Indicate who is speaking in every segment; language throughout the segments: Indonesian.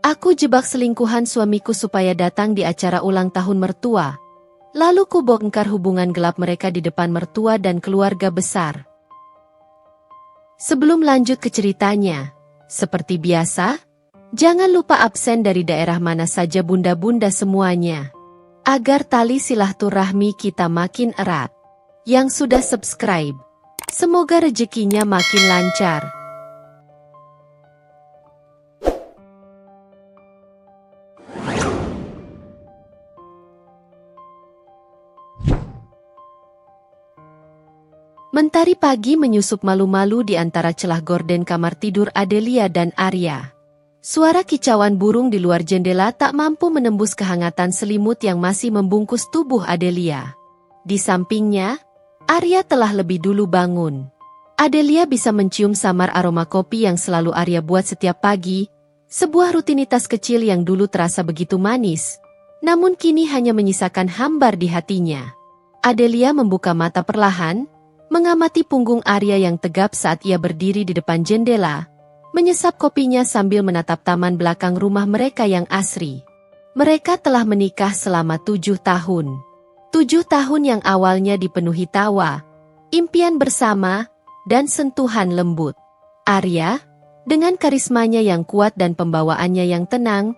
Speaker 1: Aku jebak selingkuhan suamiku supaya datang di acara ulang tahun mertua. Lalu ku bongkar hubungan gelap mereka di depan mertua dan keluarga besar. Sebelum lanjut ke ceritanya, seperti biasa, jangan lupa absen dari daerah mana saja bunda-bunda semuanya, agar tali silaturahmi kita makin erat. Yang sudah subscribe, semoga rezekinya makin lancar. Mentari pagi menyusup malu-malu di antara celah gorden kamar tidur Adelia dan Arya. Suara kicauan burung di luar jendela tak mampu menembus kehangatan selimut yang masih membungkus tubuh Adelia. Di sampingnya, Arya telah lebih dulu bangun. Adelia bisa mencium samar aroma kopi yang selalu Arya buat setiap pagi, sebuah rutinitas kecil yang dulu terasa begitu manis, namun kini hanya menyisakan hambar di hatinya. Adelia membuka mata perlahan, mengamati punggung Arya yang tegap saat ia berdiri di depan jendela, menyesap kopinya sambil menatap taman belakang rumah mereka yang asri. Mereka telah menikah selama 7 tahun. 7 tahun yang awalnya dipenuhi tawa, impian bersama, dan sentuhan lembut. Arya, dengan karismanya yang kuat dan pembawaannya yang tenang,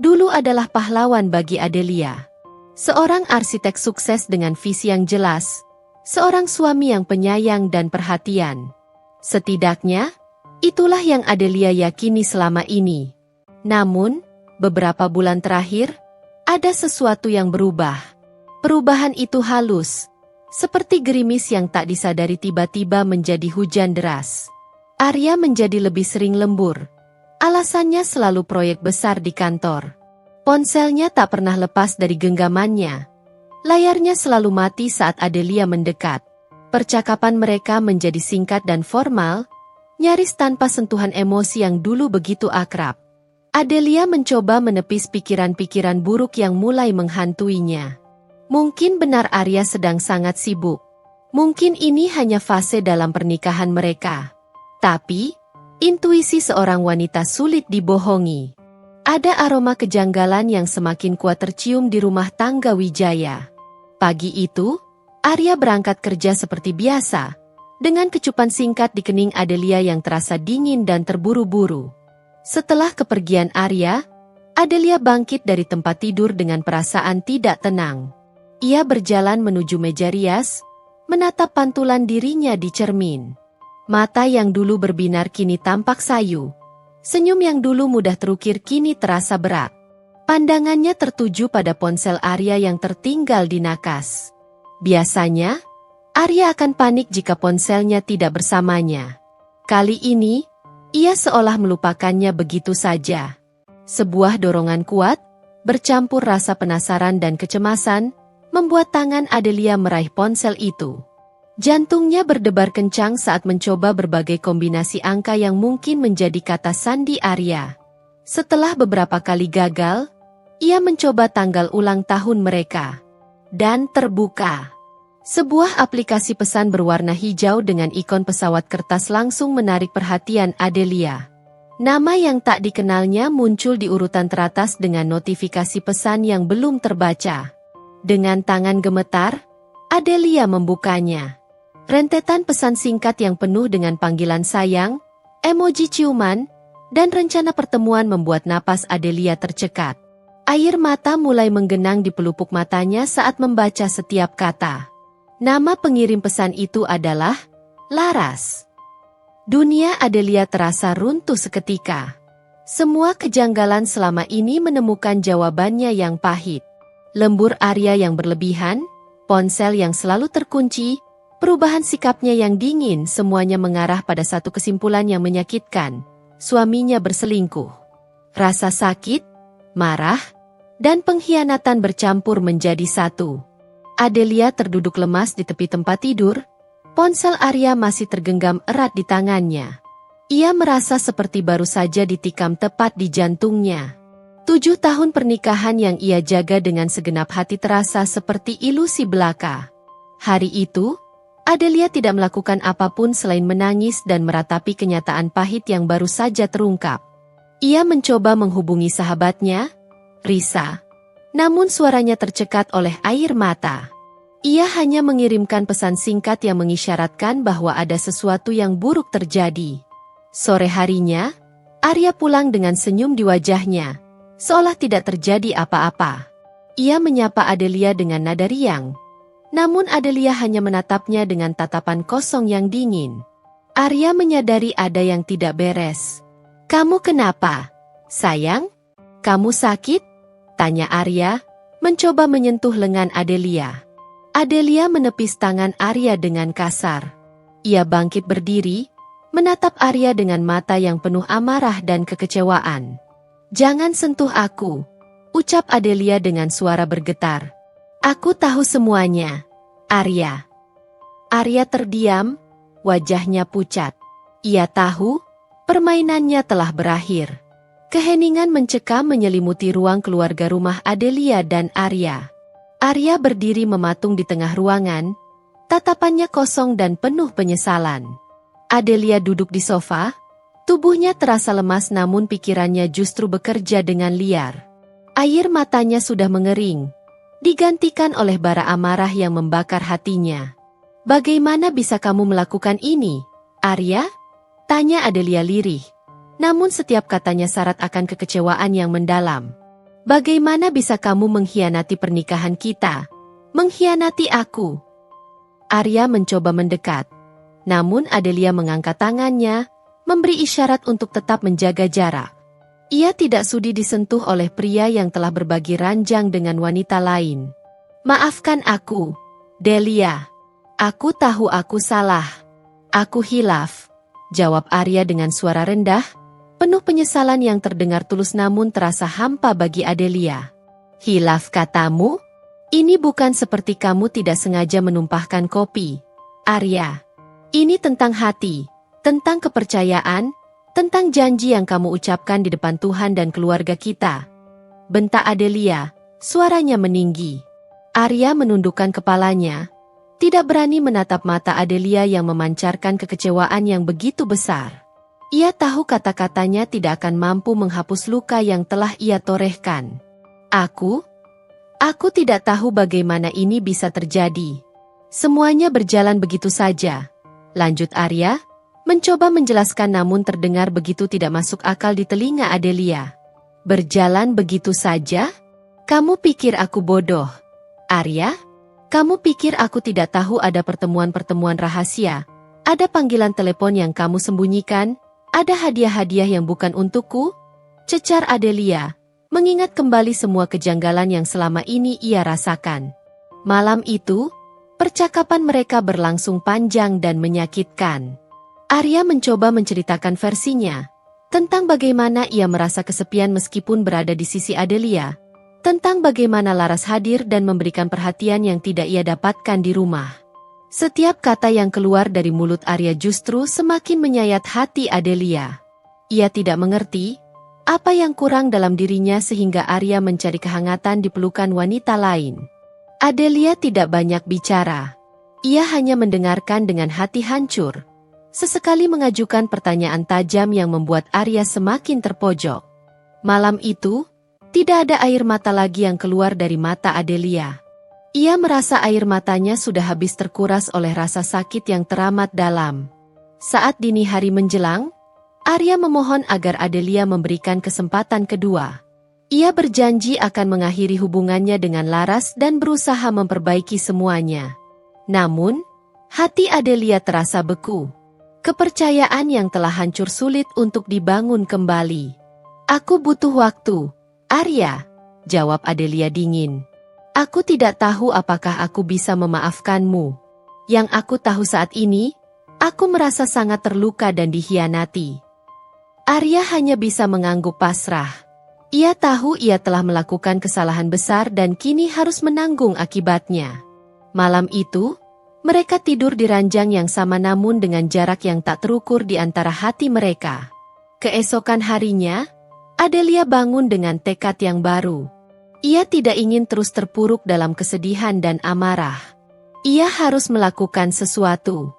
Speaker 1: dulu adalah pahlawan bagi Adelia. Seorang arsitek sukses dengan visi yang jelas, seorang suami yang penyayang dan perhatian. Setidaknya, itulah yang Adelia yakini selama ini. Namun, beberapa bulan terakhir, ada sesuatu yang berubah. Perubahan itu halus, seperti gerimis yang tak disadari tiba-tiba menjadi hujan deras. Arya menjadi lebih sering lembur. Alasannya selalu proyek besar di kantor. Ponselnya tak pernah lepas dari genggamannya. Layarnya selalu mati saat Adelia mendekat. Percakapan mereka menjadi singkat dan formal, nyaris tanpa sentuhan emosi yang dulu begitu akrab. Adelia mencoba menepis pikiran-pikiran buruk yang mulai menghantuinya. Mungkin benar Arya sedang sangat sibuk. Mungkin ini hanya fase dalam pernikahan mereka. Tapi, intuisi seorang wanita sulit dibohongi. Ada aroma kejanggalan yang semakin kuat tercium di rumah tangga Wijaya. Pagi itu, Arya berangkat kerja seperti biasa, dengan kecupan singkat di kening Adelia yang terasa dingin dan terburu-buru. Setelah kepergian Arya, Adelia bangkit dari tempat tidur dengan perasaan tidak tenang. Ia berjalan menuju meja rias, menatap pantulan dirinya di cermin. Mata yang dulu berbinar kini tampak sayu. Senyum yang dulu mudah terukir kini terasa berat. Pandangannya tertuju pada ponsel Arya yang tertinggal di nakas. Biasanya, Arya akan panik jika ponselnya tidak bersamanya. Kali ini, ia seolah melupakannya begitu saja. Sebuah dorongan kuat, bercampur rasa penasaran dan kecemasan, membuat tangan Adelia meraih ponsel itu. Jantungnya berdebar kencang saat mencoba berbagai kombinasi angka yang mungkin menjadi kata sandi Arya. Setelah beberapa kali gagal, ia mencoba tanggal ulang tahun mereka. Dan terbuka. Sebuah aplikasi pesan berwarna hijau dengan ikon pesawat kertas langsung menarik perhatian Adelia. Nama yang tak dikenalnya muncul di urutan teratas dengan notifikasi pesan yang belum terbaca. Dengan tangan gemetar, Adelia membukanya. Rentetan pesan singkat yang penuh dengan panggilan sayang, emoji ciuman, dan rencana pertemuan membuat napas Adelia tercekat. Air mata mulai menggenang di pelupuk matanya saat membaca setiap kata. Nama pengirim pesan itu adalah Laras. Dunia Adelia terasa runtuh seketika. Semua kejanggalan selama ini menemukan jawabannya yang pahit. Lembur Arya yang berlebihan, ponsel yang selalu terkunci, perubahan sikapnya yang dingin, semuanya mengarah pada satu kesimpulan yang menyakitkan. Suaminya berselingkuh. Rasa sakit, marah, dan pengkhianatan bercampur menjadi satu. Adelia terduduk lemas di tepi tempat tidur, ponsel Arya masih tergenggam erat di tangannya. Ia merasa seperti baru saja ditikam tepat di jantungnya. 7 tahun pernikahan yang ia jaga dengan segenap hati terasa seperti ilusi belaka. Hari itu, Adelia tidak melakukan apapun selain menangis dan meratapi kenyataan pahit yang baru saja terungkap. Ia mencoba menghubungi sahabatnya, Risa. Namun suaranya tercekat oleh air mata. Ia hanya mengirimkan pesan singkat yang mengisyaratkan bahwa ada sesuatu yang buruk terjadi. Sore harinya, Arya pulang dengan senyum di wajahnya, seolah tidak terjadi apa-apa. Ia menyapa Adelia dengan nada riang. Namun Adelia hanya menatapnya dengan tatapan kosong yang dingin. Arya menyadari ada yang tidak beres. "Kamu kenapa, sayang? Kamu sakit?" tanya Arya, mencoba menyentuh lengan Adelia. Adelia menepis tangan Arya dengan kasar. Ia bangkit berdiri, menatap Arya dengan mata yang penuh amarah dan kekecewaan. "Jangan sentuh aku," ucap Adelia dengan suara bergetar. "Aku tahu semuanya, Arya." Arya terdiam, wajahnya pucat. Ia tahu, permainannya telah berakhir. Keheningan mencekam menyelimuti ruang keluarga rumah Adelia dan Arya. Arya berdiri mematung di tengah ruangan, tatapannya kosong dan penuh penyesalan. Adelia duduk di sofa, tubuhnya terasa lemas namun pikirannya justru bekerja dengan liar. Air matanya sudah mengering, digantikan oleh bara amarah yang membakar hatinya. "Bagaimana bisa kamu melakukan ini, Arya?" tanya Adelia lirih. Namun setiap katanya syarat akan kekecewaan yang mendalam. "Bagaimana bisa kamu mengkhianati pernikahan kita? Mengkhianati aku?" Arya mencoba mendekat. Namun Adelia mengangkat tangannya, memberi isyarat untuk tetap menjaga jarak. Ia tidak sudi disentuh oleh pria yang telah berbagi ranjang dengan wanita lain. "Maafkan aku, Delia. Aku tahu aku salah. Aku hilaf," jawab Arya dengan suara rendah, penuh penyesalan yang terdengar tulus namun terasa hampa bagi Adelia. "Hilaf katamu? Ini bukan seperti kamu tidak sengaja menumpahkan kopi, Arya. Ini tentang hati, tentang kepercayaan, tentang janji yang kamu ucapkan di depan Tuhan dan keluarga kita," bentak Adelia, suaranya meninggi. Arya menundukkan kepalanya, tidak berani menatap mata Adelia yang memancarkan kekecewaan yang begitu besar. Ia tahu kata-katanya tidak akan mampu menghapus luka yang telah ia torehkan. Aku tidak tahu bagaimana ini bisa terjadi. Semuanya berjalan begitu saja," lanjut Arya, mencoba menjelaskan namun terdengar begitu tidak masuk akal di telinga Adelia. "Berjalan begitu saja? Kamu pikir aku bodoh, Arya? Kamu pikir aku tidak tahu ada pertemuan-pertemuan rahasia, ada panggilan telepon yang kamu sembunyikan? Ada hadiah-hadiah yang bukan untukku?" cecar Adelia, mengingat kembali semua kejanggalan yang selama ini ia rasakan. Malam itu, percakapan mereka berlangsung panjang dan menyakitkan. Arya mencoba menceritakan versinya, tentang bagaimana ia merasa kesepian meskipun berada di sisi Adelia, tentang bagaimana Laras hadir dan memberikan perhatian yang tidak ia dapatkan di rumah. Setiap kata yang keluar dari mulut Arya justru semakin menyayat hati Adelia. Ia tidak mengerti apa yang kurang dalam dirinya sehingga Arya mencari kehangatan di pelukan wanita lain. Adelia tidak banyak bicara. Ia hanya mendengarkan dengan hati hancur. Sesekali mengajukan pertanyaan tajam yang membuat Arya semakin terpojok. Malam itu, tidak ada air mata lagi yang keluar dari mata Adelia. Ia merasa air matanya sudah habis terkuras oleh rasa sakit yang teramat dalam. Saat dini hari menjelang, Arya memohon agar Adelia memberikan kesempatan kedua. Ia berjanji akan mengakhiri hubungannya dengan Laras dan berusaha memperbaiki semuanya. Namun, hati Adelia terasa beku. Kepercayaan yang telah hancur sulit untuk dibangun kembali. "Aku butuh waktu, Arya," jawab Adelia dingin. "Aku tidak tahu apakah aku bisa memaafkanmu. Yang aku tahu saat ini, aku merasa sangat terluka dan dikhianati." Arya hanya bisa mengangguk pasrah. Ia tahu ia telah melakukan kesalahan besar dan kini harus menanggung akibatnya. Malam itu, mereka tidur di ranjang yang sama namun dengan jarak yang tak terukur di antara hati mereka. Keesokan harinya, Adelia bangun dengan tekad yang baru. Ia tidak ingin terus terpuruk dalam kesedihan dan amarah. Ia harus melakukan sesuatu.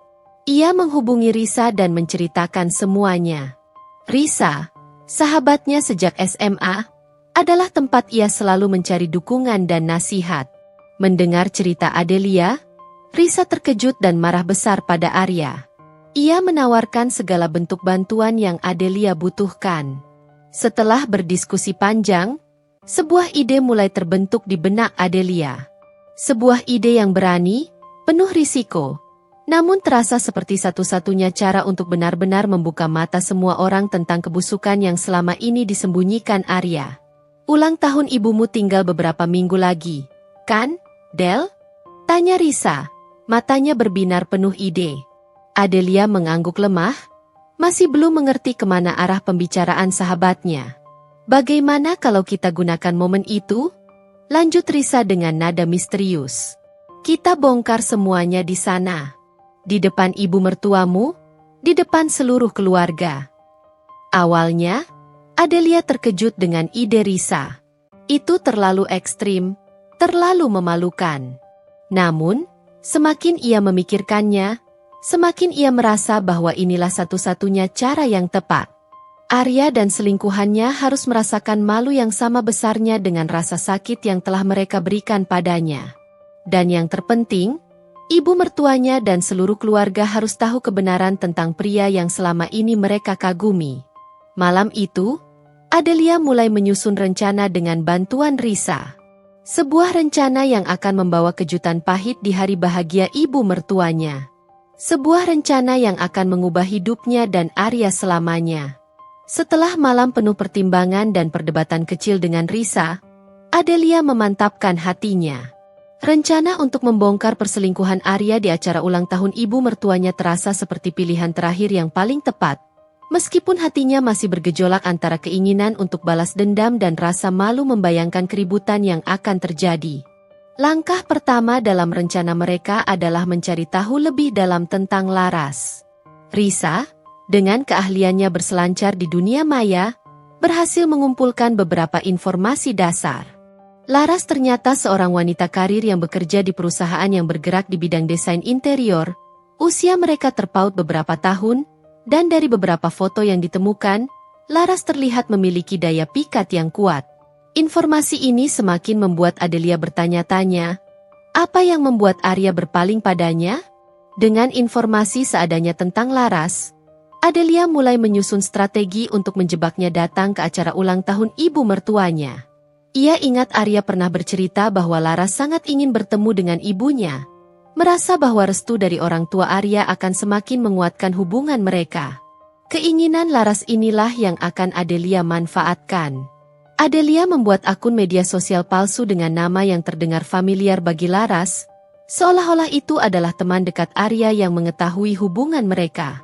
Speaker 1: Ia menghubungi Risa dan menceritakan semuanya. "Risa, sahabatnya sejak SMA, adalah tempat ia selalu mencari dukungan dan nasihat. Mendengar cerita Adelia, Risa terkejut dan marah besar pada Arya. Ia menawarkan segala bentuk bantuan yang Adelia butuhkan. Setelah berdiskusi panjang, sebuah ide mulai terbentuk di benak Adelia. Sebuah ide yang berani, penuh risiko, namun terasa seperti satu-satunya cara untuk benar-benar membuka mata semua orang tentang kebusukan yang selama ini disembunyikan Arya. Ulang tahun ibumu tinggal beberapa minggu lagi, kan, Del? Tanya Risa, matanya berbinar penuh ide. Adelia mengangguk lemah, masih belum mengerti kemana arah pembicaraan sahabatnya. Bagaimana kalau kita gunakan momen itu? Lanjut Risa dengan nada misterius. Kita bongkar semuanya di sana. Di depan ibu mertuamu, di depan seluruh keluarga. Awalnya, Adelia terkejut dengan ide Risa. Itu terlalu ekstrim, terlalu memalukan. Namun, semakin ia memikirkannya, semakin ia merasa bahwa inilah satu-satunya cara yang tepat. Arya dan selingkuhannya harus merasakan malu yang sama besarnya dengan rasa sakit yang telah mereka berikan padanya. Dan yang terpenting, ibu mertuanya dan seluruh keluarga harus tahu kebenaran tentang pria yang selama ini mereka kagumi. Malam itu, Adelia mulai menyusun rencana dengan bantuan Risa. Sebuah rencana yang akan membawa kejutan pahit di hari bahagia ibu mertuanya. Sebuah rencana yang akan mengubah hidupnya dan Arya selamanya. Setelah malam penuh pertimbangan dan perdebatan kecil dengan Risa, Adelia memantapkan hatinya. Rencana untuk membongkar perselingkuhan Arya di acara ulang tahun ibu mertuanya terasa seperti pilihan terakhir yang paling tepat. Meskipun hatinya masih bergejolak antara keinginan untuk balas dendam dan rasa malu membayangkan keributan yang akan terjadi. Langkah pertama dalam rencana mereka adalah mencari tahu lebih dalam tentang Laras. Risa, dengan keahliannya berselancar di dunia maya, berhasil mengumpulkan beberapa informasi dasar. Laras ternyata seorang wanita karir yang bekerja di perusahaan yang bergerak di bidang desain interior. Usia mereka terpaut beberapa tahun, dan dari beberapa foto yang ditemukan, Laras terlihat memiliki daya pikat yang kuat. Informasi ini semakin membuat Adelia bertanya-tanya, apa yang membuat Arya berpaling padanya? Dengan informasi seadanya tentang Laras, Adelia mulai menyusun strategi untuk menjebaknya datang ke acara ulang tahun ibu mertuanya. Ia ingat Arya pernah bercerita bahwa Laras sangat ingin bertemu dengan ibunya. Merasa bahwa restu dari orang tua Arya akan semakin menguatkan hubungan mereka. Keinginan Laras inilah yang akan Adelia manfaatkan. Adelia membuat akun media sosial palsu dengan nama yang terdengar familiar bagi Laras, seolah-olah itu adalah teman dekat Arya yang mengetahui hubungan mereka.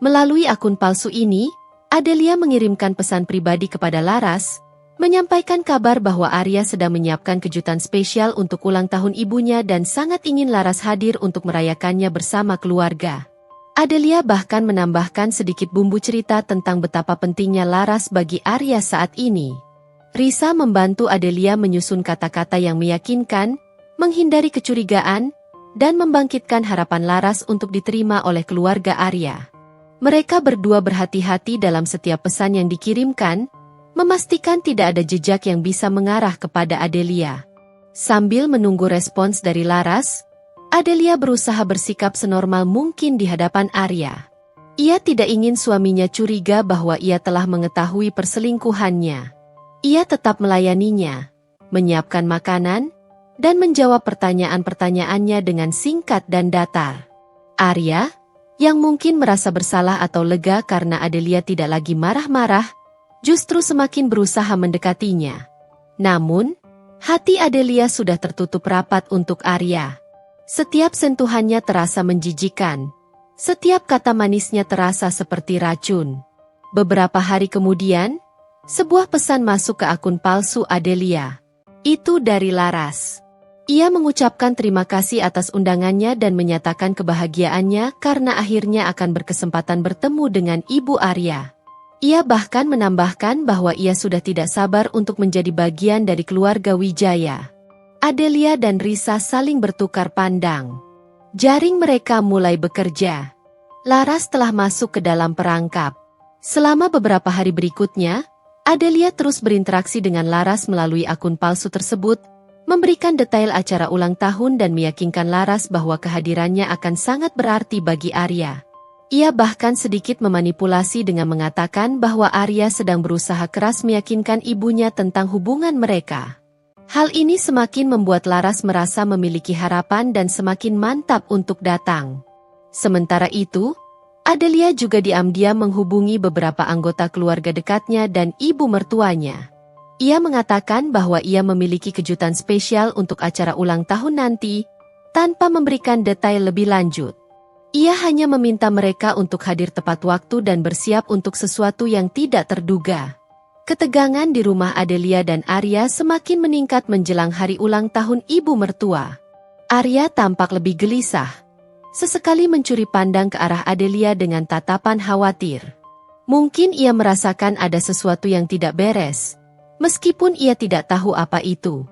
Speaker 1: Melalui akun palsu ini, Adelia mengirimkan pesan pribadi kepada Laras, menyampaikan kabar bahwa Arya sedang menyiapkan kejutan spesial untuk ulang tahun ibunya dan sangat ingin Laras hadir untuk merayakannya bersama keluarga. Adelia bahkan menambahkan sedikit bumbu cerita tentang betapa pentingnya Laras bagi Arya saat ini. Risa membantu Adelia menyusun kata-kata yang meyakinkan, menghindari kecurigaan, dan membangkitkan harapan Laras untuk diterima oleh keluarga Arya. Mereka berdua berhati-hati dalam setiap pesan yang dikirimkan, memastikan tidak ada jejak yang bisa mengarah kepada Adelia. Sambil menunggu respons dari Laras, Adelia berusaha bersikap senormal mungkin di hadapan Arya. Ia tidak ingin suaminya curiga bahwa ia telah mengetahui perselingkuhannya. Ia tetap melayaninya, menyiapkan makanan, dan menjawab pertanyaan-pertanyaannya dengan singkat dan datar. Arya, yang mungkin merasa bersalah atau lega karena Adelia tidak lagi marah-marah, justru semakin berusaha mendekatinya. Namun, hati Adelia sudah tertutup rapat untuk Arya. Setiap sentuhannya terasa menjijikan. Setiap kata manisnya terasa seperti racun. Beberapa hari kemudian, sebuah pesan masuk ke akun palsu Adelia. Itu dari Laras. Ia mengucapkan terima kasih atas undangannya dan menyatakan kebahagiaannya karena akhirnya akan berkesempatan bertemu dengan ibu Arya. Ia bahkan menambahkan bahwa ia sudah tidak sabar untuk menjadi bagian dari keluarga Wijaya. Adelia dan Risa saling bertukar pandang. Jaring mereka mulai bekerja. Laras telah masuk ke dalam perangkap. Selama beberapa hari berikutnya, Adelia terus berinteraksi dengan Laras melalui akun palsu tersebut, memberikan detail acara ulang tahun dan meyakinkan Laras bahwa kehadirannya akan sangat berarti bagi Arya. Ia bahkan sedikit memanipulasi dengan mengatakan bahwa Arya sedang berusaha keras meyakinkan ibunya tentang hubungan mereka. Hal ini semakin membuat Laras merasa memiliki harapan dan semakin mantap untuk datang. Sementara itu, Adelia juga diam-diam menghubungi beberapa anggota keluarga dekatnya dan ibu mertuanya. Ia mengatakan bahwa ia memiliki kejutan spesial untuk acara ulang tahun nanti, tanpa memberikan detail lebih lanjut. Ia hanya meminta mereka untuk hadir tepat waktu dan bersiap untuk sesuatu yang tidak terduga. Ketegangan di rumah Adelia dan Arya semakin meningkat menjelang hari ulang tahun ibu mertua. Arya tampak lebih gelisah. Sesekali mencuri pandang ke arah Adelia dengan tatapan khawatir. Mungkin ia merasakan ada sesuatu yang tidak beres, meskipun ia tidak tahu apa itu.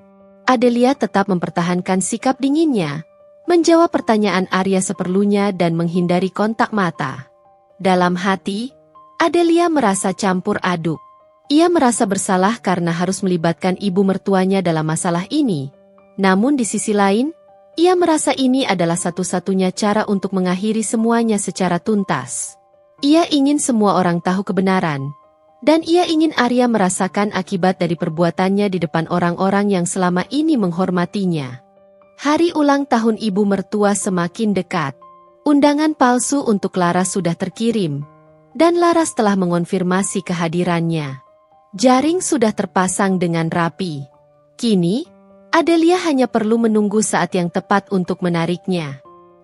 Speaker 1: Adelia tetap mempertahankan sikap dinginnya, menjawab pertanyaan Arya seperlunya dan menghindari kontak mata. Dalam hati, Adelia merasa campur aduk. Ia merasa bersalah karena harus melibatkan ibu mertuanya dalam masalah ini. Namun di sisi lain, ia merasa ini adalah satu-satunya cara untuk mengakhiri semuanya secara tuntas. Ia ingin semua orang tahu kebenaran. Dan ia ingin Arya merasakan akibat dari perbuatannya di depan orang-orang yang selama ini menghormatinya. Hari ulang tahun ibu mertua semakin dekat. Undangan palsu untuk Laras sudah terkirim, dan Laras telah mengonfirmasi kehadirannya. Jaring sudah terpasang dengan rapi. Kini, Adelia hanya perlu menunggu saat yang tepat untuk menariknya.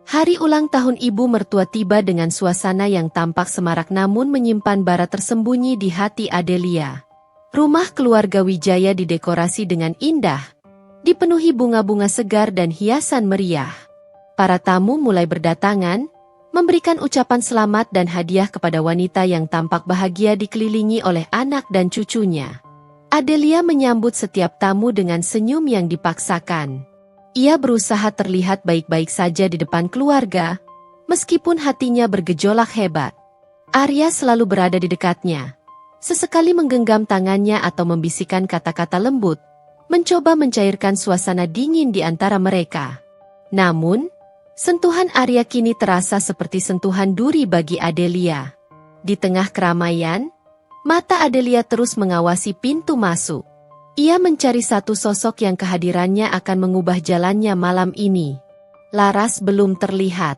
Speaker 1: Hari ulang tahun ibu mertua tiba dengan suasana yang tampak semarak namun menyimpan bara tersembunyi di hati Adelia. Rumah keluarga Wijaya didekorasi dengan indah, dipenuhi bunga-bunga segar dan hiasan meriah. Para tamu mulai berdatangan, memberikan ucapan selamat dan hadiah kepada wanita yang tampak bahagia dikelilingi oleh anak dan cucunya. Adelia menyambut setiap tamu dengan senyum yang dipaksakan. Ia berusaha terlihat baik-baik saja di depan keluarga, meskipun hatinya bergejolak hebat. Arya selalu berada di dekatnya, sesekali menggenggam tangannya atau membisikkan kata-kata lembut, mencoba mencairkan suasana dingin di antara mereka. Namun, sentuhan Arya kini terasa seperti sentuhan duri bagi Adelia. Di tengah keramaian, mata Adelia terus mengawasi pintu masuk. Ia mencari satu sosok yang kehadirannya akan mengubah jalannya malam ini. Laras belum terlihat.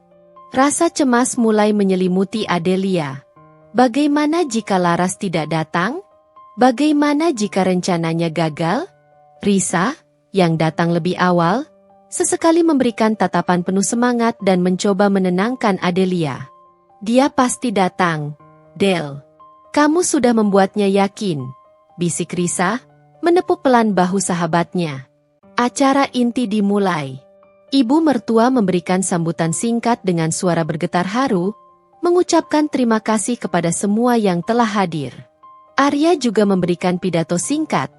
Speaker 1: Rasa cemas mulai menyelimuti Adelia. Bagaimana jika Laras tidak datang? Bagaimana jika rencananya gagal? Risa, yang datang lebih awal, sesekali memberikan tatapan penuh semangat dan mencoba menenangkan Adelia. Dia pasti datang, Del. Kamu sudah membuatnya yakin, bisik Risa, menepuk pelan bahu sahabatnya. Acara inti dimulai. Ibu mertua memberikan sambutan singkat dengan suara bergetar haru, mengucapkan terima kasih kepada semua yang telah hadir. Arya juga memberikan pidato singkat,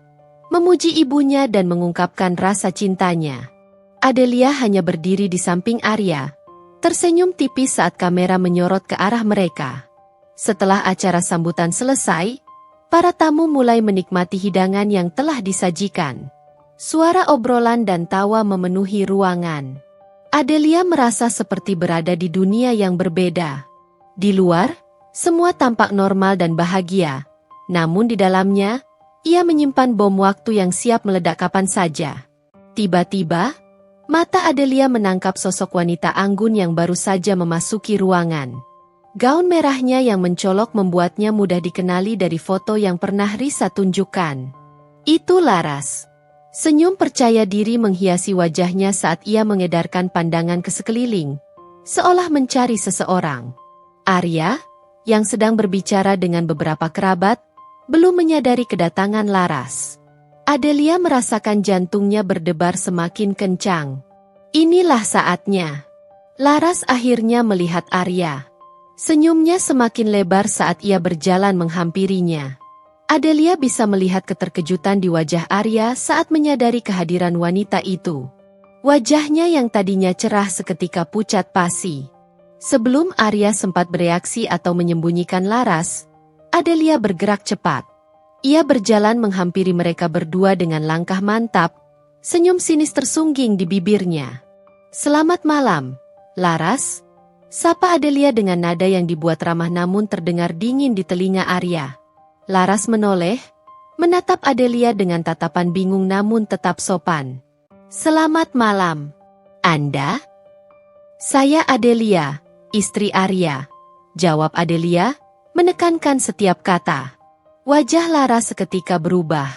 Speaker 1: memuji ibunya dan mengungkapkan rasa cintanya. Adelia hanya berdiri di samping Arya, tersenyum tipis saat kamera menyorot ke arah mereka. Setelah acara sambutan selesai, para tamu mulai menikmati hidangan yang telah disajikan. Suara obrolan dan tawa memenuhi ruangan. Adelia merasa seperti berada di dunia yang berbeda. Di luar, semua tampak normal dan bahagia, namun di dalamnya, ia menyimpan bom waktu yang siap meledak kapan saja. Tiba-tiba, mata Adelia menangkap sosok wanita anggun yang baru saja memasuki ruangan. Gaun merahnya yang mencolok membuatnya mudah dikenali dari foto yang pernah Risa tunjukkan. Itu Laras. Senyum percaya diri menghiasi wajahnya saat ia mengedarkan pandangan ke sekeliling, seolah mencari seseorang. Arya, yang sedang berbicara dengan beberapa kerabat, belum menyadari kedatangan Laras. Adelia merasakan jantungnya berdebar semakin kencang. Inilah saatnya. Laras akhirnya melihat Arya. Senyumnya semakin lebar saat ia berjalan menghampirinya. Adelia bisa melihat keterkejutan di wajah Arya saat menyadari kehadiran wanita itu. Wajahnya yang tadinya cerah seketika pucat pasi. Sebelum Arya sempat bereaksi atau menyembunyikan Laras, Adelia bergerak cepat. Ia berjalan menghampiri mereka berdua dengan langkah mantap, senyum sinis tersungging di bibirnya. "Selamat malam, Laras," sapa Adelia dengan nada yang dibuat ramah namun terdengar dingin di telinga Arya. Laras menoleh, menatap Adelia dengan tatapan bingung namun tetap sopan. "Selamat malam. Anda?" "Saya Adelia, istri Arya," jawab Adelia, menekankan setiap kata. Wajah Laras seketika berubah.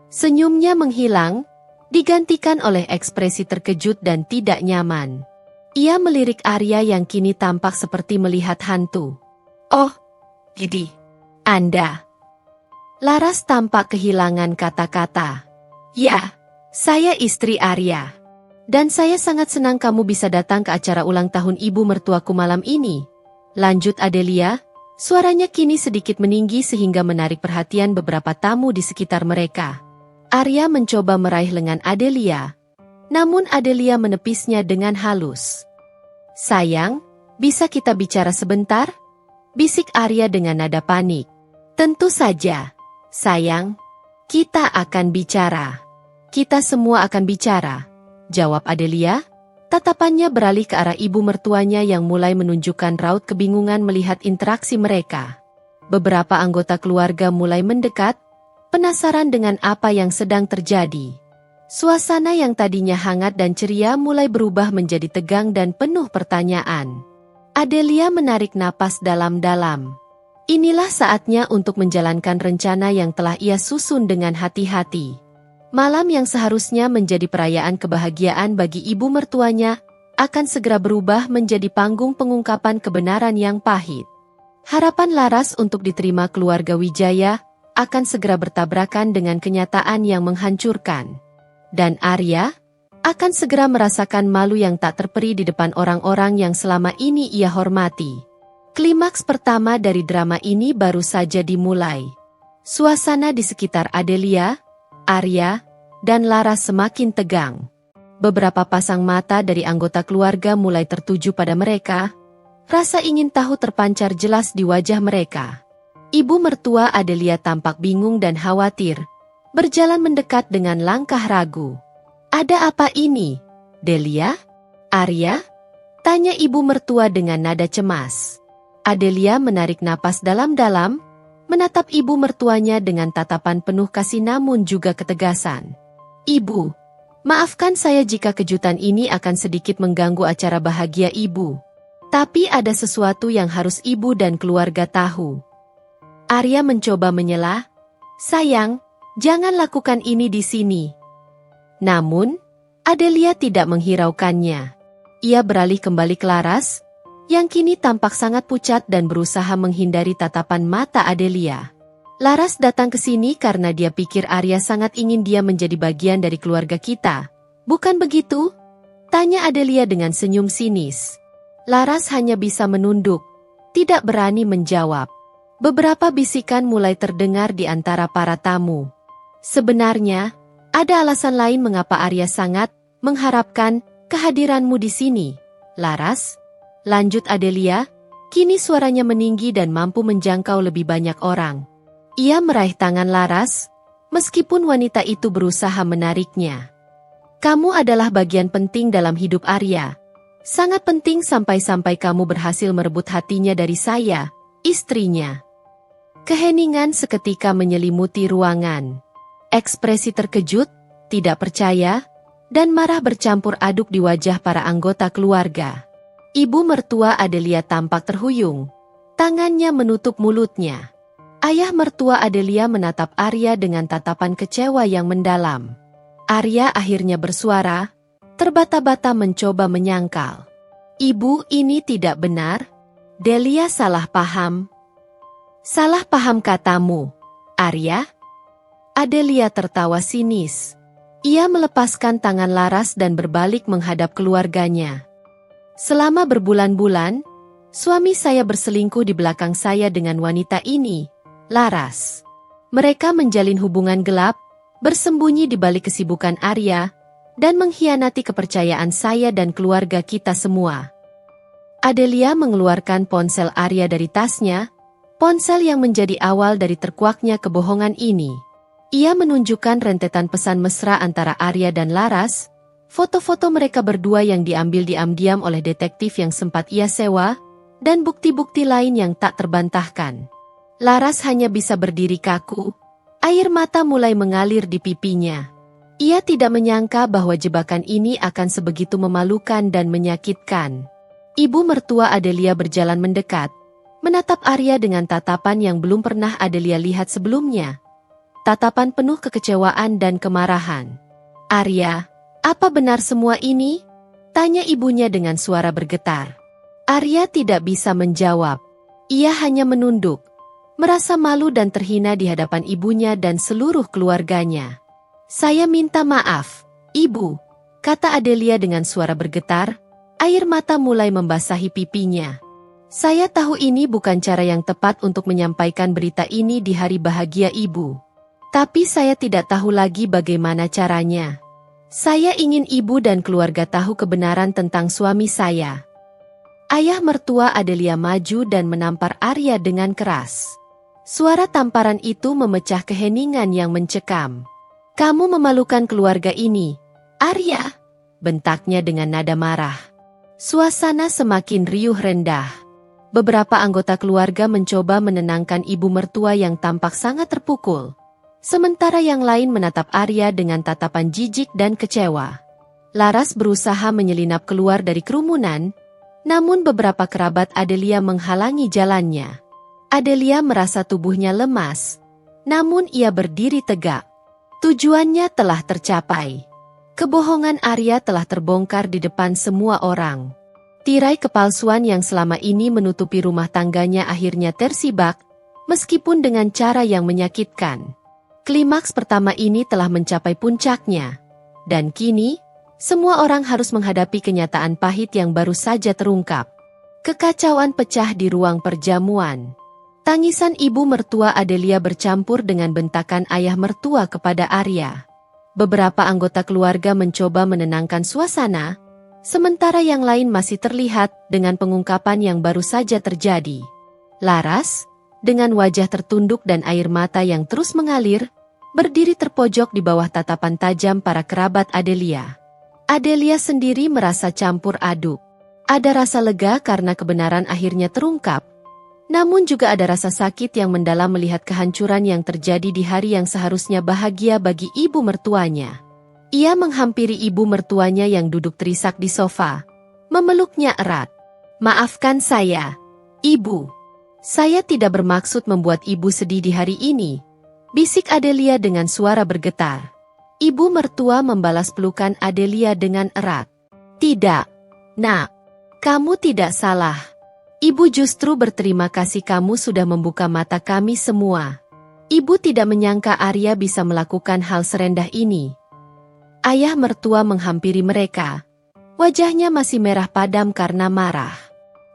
Speaker 1: Senyumnya menghilang, digantikan oleh ekspresi terkejut dan tidak nyaman. Ia melirik Arya yang kini tampak seperti melihat hantu. "Oh, jadi Anda?" Laras tampak kehilangan kata-kata. "Ya, saya istri Arya. Dan saya sangat senang kamu bisa datang ke acara ulang tahun ibu mertuaku malam ini," lanjut Adelia. Suaranya kini sedikit meninggi sehingga menarik perhatian beberapa tamu di sekitar mereka. Arya mencoba meraih lengan Adelia, namun Adelia menepisnya dengan halus. "Sayang, bisa kita bicara sebentar?" bisik Arya dengan nada panik. "Tentu saja, sayang. Kita akan bicara. Kita semua akan bicara," jawab Adelia. Tatapannya beralih ke arah ibu mertuanya yang mulai menunjukkan raut kebingungan melihat interaksi mereka. Beberapa anggota keluarga mulai mendekat, penasaran dengan apa yang sedang terjadi. Suasana yang tadinya hangat dan ceria mulai berubah menjadi tegang dan penuh pertanyaan. Adelia menarik napas dalam-dalam. Inilah saatnya untuk menjalankan rencana yang telah ia susun dengan hati-hati. Malam yang seharusnya menjadi perayaan kebahagiaan bagi ibu mertuanya, akan segera berubah menjadi panggung pengungkapan kebenaran yang pahit. Harapan Laras untuk diterima keluarga Wijaya, akan segera bertabrakan dengan kenyataan yang menghancurkan. Dan Arya, akan segera merasakan malu yang tak terperi di depan orang-orang yang selama ini ia hormati. Klimaks pertama dari drama ini baru saja dimulai. Suasana di sekitar Adelia, Arya, dan Laras semakin tegang. Beberapa pasang mata dari anggota keluarga mulai tertuju pada mereka. Rasa ingin tahu terpancar jelas di wajah mereka. Ibu mertua Adelia tampak bingung dan khawatir, berjalan mendekat dengan langkah ragu. "Ada apa ini, Delia? Arya?" tanya ibu mertua dengan nada cemas. Adelia menarik napas dalam-dalam, menatap ibu mertuanya dengan tatapan penuh kasih namun juga ketegasan. "Ibu, maafkan saya jika kejutan ini akan sedikit mengganggu acara bahagia ibu. Tapi ada sesuatu yang harus ibu dan keluarga tahu." Arya mencoba menyela, "Sayang, jangan lakukan ini di sini." Namun, Adelia tidak menghiraukannya. Ia beralih kembali ke Laras, yang kini tampak sangat pucat dan berusaha menghindari tatapan mata Adelia. "Laras datang ke sini karena dia pikir Arya sangat ingin dia menjadi bagian dari keluarga kita. Bukan begitu?" tanya Adelia dengan senyum sinis. Laras hanya bisa menunduk, tidak berani menjawab. Beberapa bisikan mulai terdengar di antara para tamu. "Sebenarnya, ada alasan lain mengapa Arya sangat mengharapkan kehadiranmu di sini, Laras," lanjut Adelia. Kini suaranya meninggi dan mampu menjangkau lebih banyak orang. Ia meraih tangan Laras, meskipun wanita itu berusaha menariknya. "Kamu adalah bagian penting dalam hidup Arya. Sangat penting sampai-sampai kamu berhasil merebut hatinya dari saya, istrinya." Keheningan seketika menyelimuti ruangan. Ekspresi terkejut, tidak percaya, dan marah bercampur aduk di wajah para anggota keluarga. Ibu mertua Adelia tampak terhuyung. Tangannya menutup mulutnya. Ayah mertua Adelia menatap Arya dengan tatapan kecewa yang mendalam. Arya akhirnya bersuara, terbata-bata mencoba menyangkal. "Ibu, ini tidak benar. Delia salah paham." "Salah paham katamu, Arya?" Adelia tertawa sinis. Ia melepaskan tangan Laras dan berbalik menghadap keluarganya. "Selama berbulan-bulan, suami saya berselingkuh di belakang saya dengan wanita ini, Laras. Mereka menjalin hubungan gelap, bersembunyi di balik kesibukan Arya, dan mengkhianati kepercayaan saya dan keluarga kita semua." Adelia mengeluarkan ponsel Arya dari tasnya, Ponsel yang menjadi awal dari terkuaknya kebohongan ini. Ia menunjukkan rentetan pesan mesra antara Arya dan Laras, foto-foto mereka berdua yang diambil diam-diam oleh detektif yang sempat ia sewa, dan bukti-bukti lain yang tak terbantahkan. Laras hanya bisa berdiri kaku, air mata mulai mengalir di pipinya. Ia tidak menyangka bahwa jebakan ini akan sebegitu memalukan dan menyakitkan. Ibu mertua Adelia berjalan mendekat, menatap Arya dengan tatapan yang belum pernah Adelia lihat sebelumnya. Tatapan penuh kekecewaan dan kemarahan. "Arya, apa benar semua ini?" tanya ibunya dengan suara bergetar. Arya tidak bisa menjawab. Ia hanya menunduk, merasa malu dan terhina di hadapan ibunya dan seluruh keluarganya. "Saya minta maaf, Ibu," kata Adelia dengan suara bergetar, air mata mulai membasahi pipinya. "Saya tahu ini bukan cara yang tepat untuk menyampaikan berita ini di hari bahagia Ibu. Tapi saya tidak tahu lagi bagaimana caranya. Saya ingin Ibu dan keluarga tahu kebenaran tentang suami saya." Ayah mertua Adelia maju dan menampar Arya dengan keras. Suara tamparan itu memecah keheningan yang mencekam. "Kamu memalukan keluarga ini, Arya," bentaknya dengan nada marah. Suasana semakin riuh rendah. Beberapa anggota keluarga mencoba menenangkan ibu mertua yang tampak sangat terpukul. Sementara yang lain menatap Arya dengan tatapan jijik dan kecewa. Laras berusaha menyelinap keluar dari kerumunan, namun beberapa kerabat Adelia menghalangi jalannya. Adelia merasa tubuhnya lemas, namun ia berdiri tegak. Tujuannya telah tercapai. Kebohongan Arya telah terbongkar di depan semua orang. Tirai kepalsuan yang selama ini menutupi rumah tangganya akhirnya tersibak, meskipun dengan cara yang menyakitkan. Klimaks pertama ini telah mencapai puncaknya, dan kini, semua orang harus menghadapi kenyataan pahit yang baru saja terungkap. Kekacauan pecah di ruang perjamuan. Tangisan ibu mertua Adelia bercampur dengan bentakan ayah mertua kepada Arya. Beberapa anggota keluarga mencoba menenangkan suasana, sementara yang lain masih terlihat dengan pengungkapan yang baru saja terjadi. Laras, dengan wajah tertunduk dan air mata yang terus mengalir, berdiri terpojok di bawah tatapan tajam para kerabat Adelia. Adelia sendiri merasa campur aduk. Ada rasa lega karena kebenaran akhirnya terungkap, namun juga ada rasa sakit yang mendalam melihat kehancuran yang terjadi di hari yang seharusnya bahagia bagi ibu mertuanya. Ia menghampiri ibu mertuanya yang duduk terisak di sofa, memeluknya erat. "Maafkan saya, Ibu. Saya tidak bermaksud membuat Ibu sedih di hari ini," bisik Adelia dengan suara bergetar. Ibu mertua membalas pelukan Adelia dengan erat. "Tidak, Nak. Kamu tidak salah. Ibu justru berterima kasih kamu sudah membuka mata kami semua. Ibu tidak menyangka Arya bisa melakukan hal serendah ini." Ayah mertua menghampiri mereka. Wajahnya masih merah padam karena marah.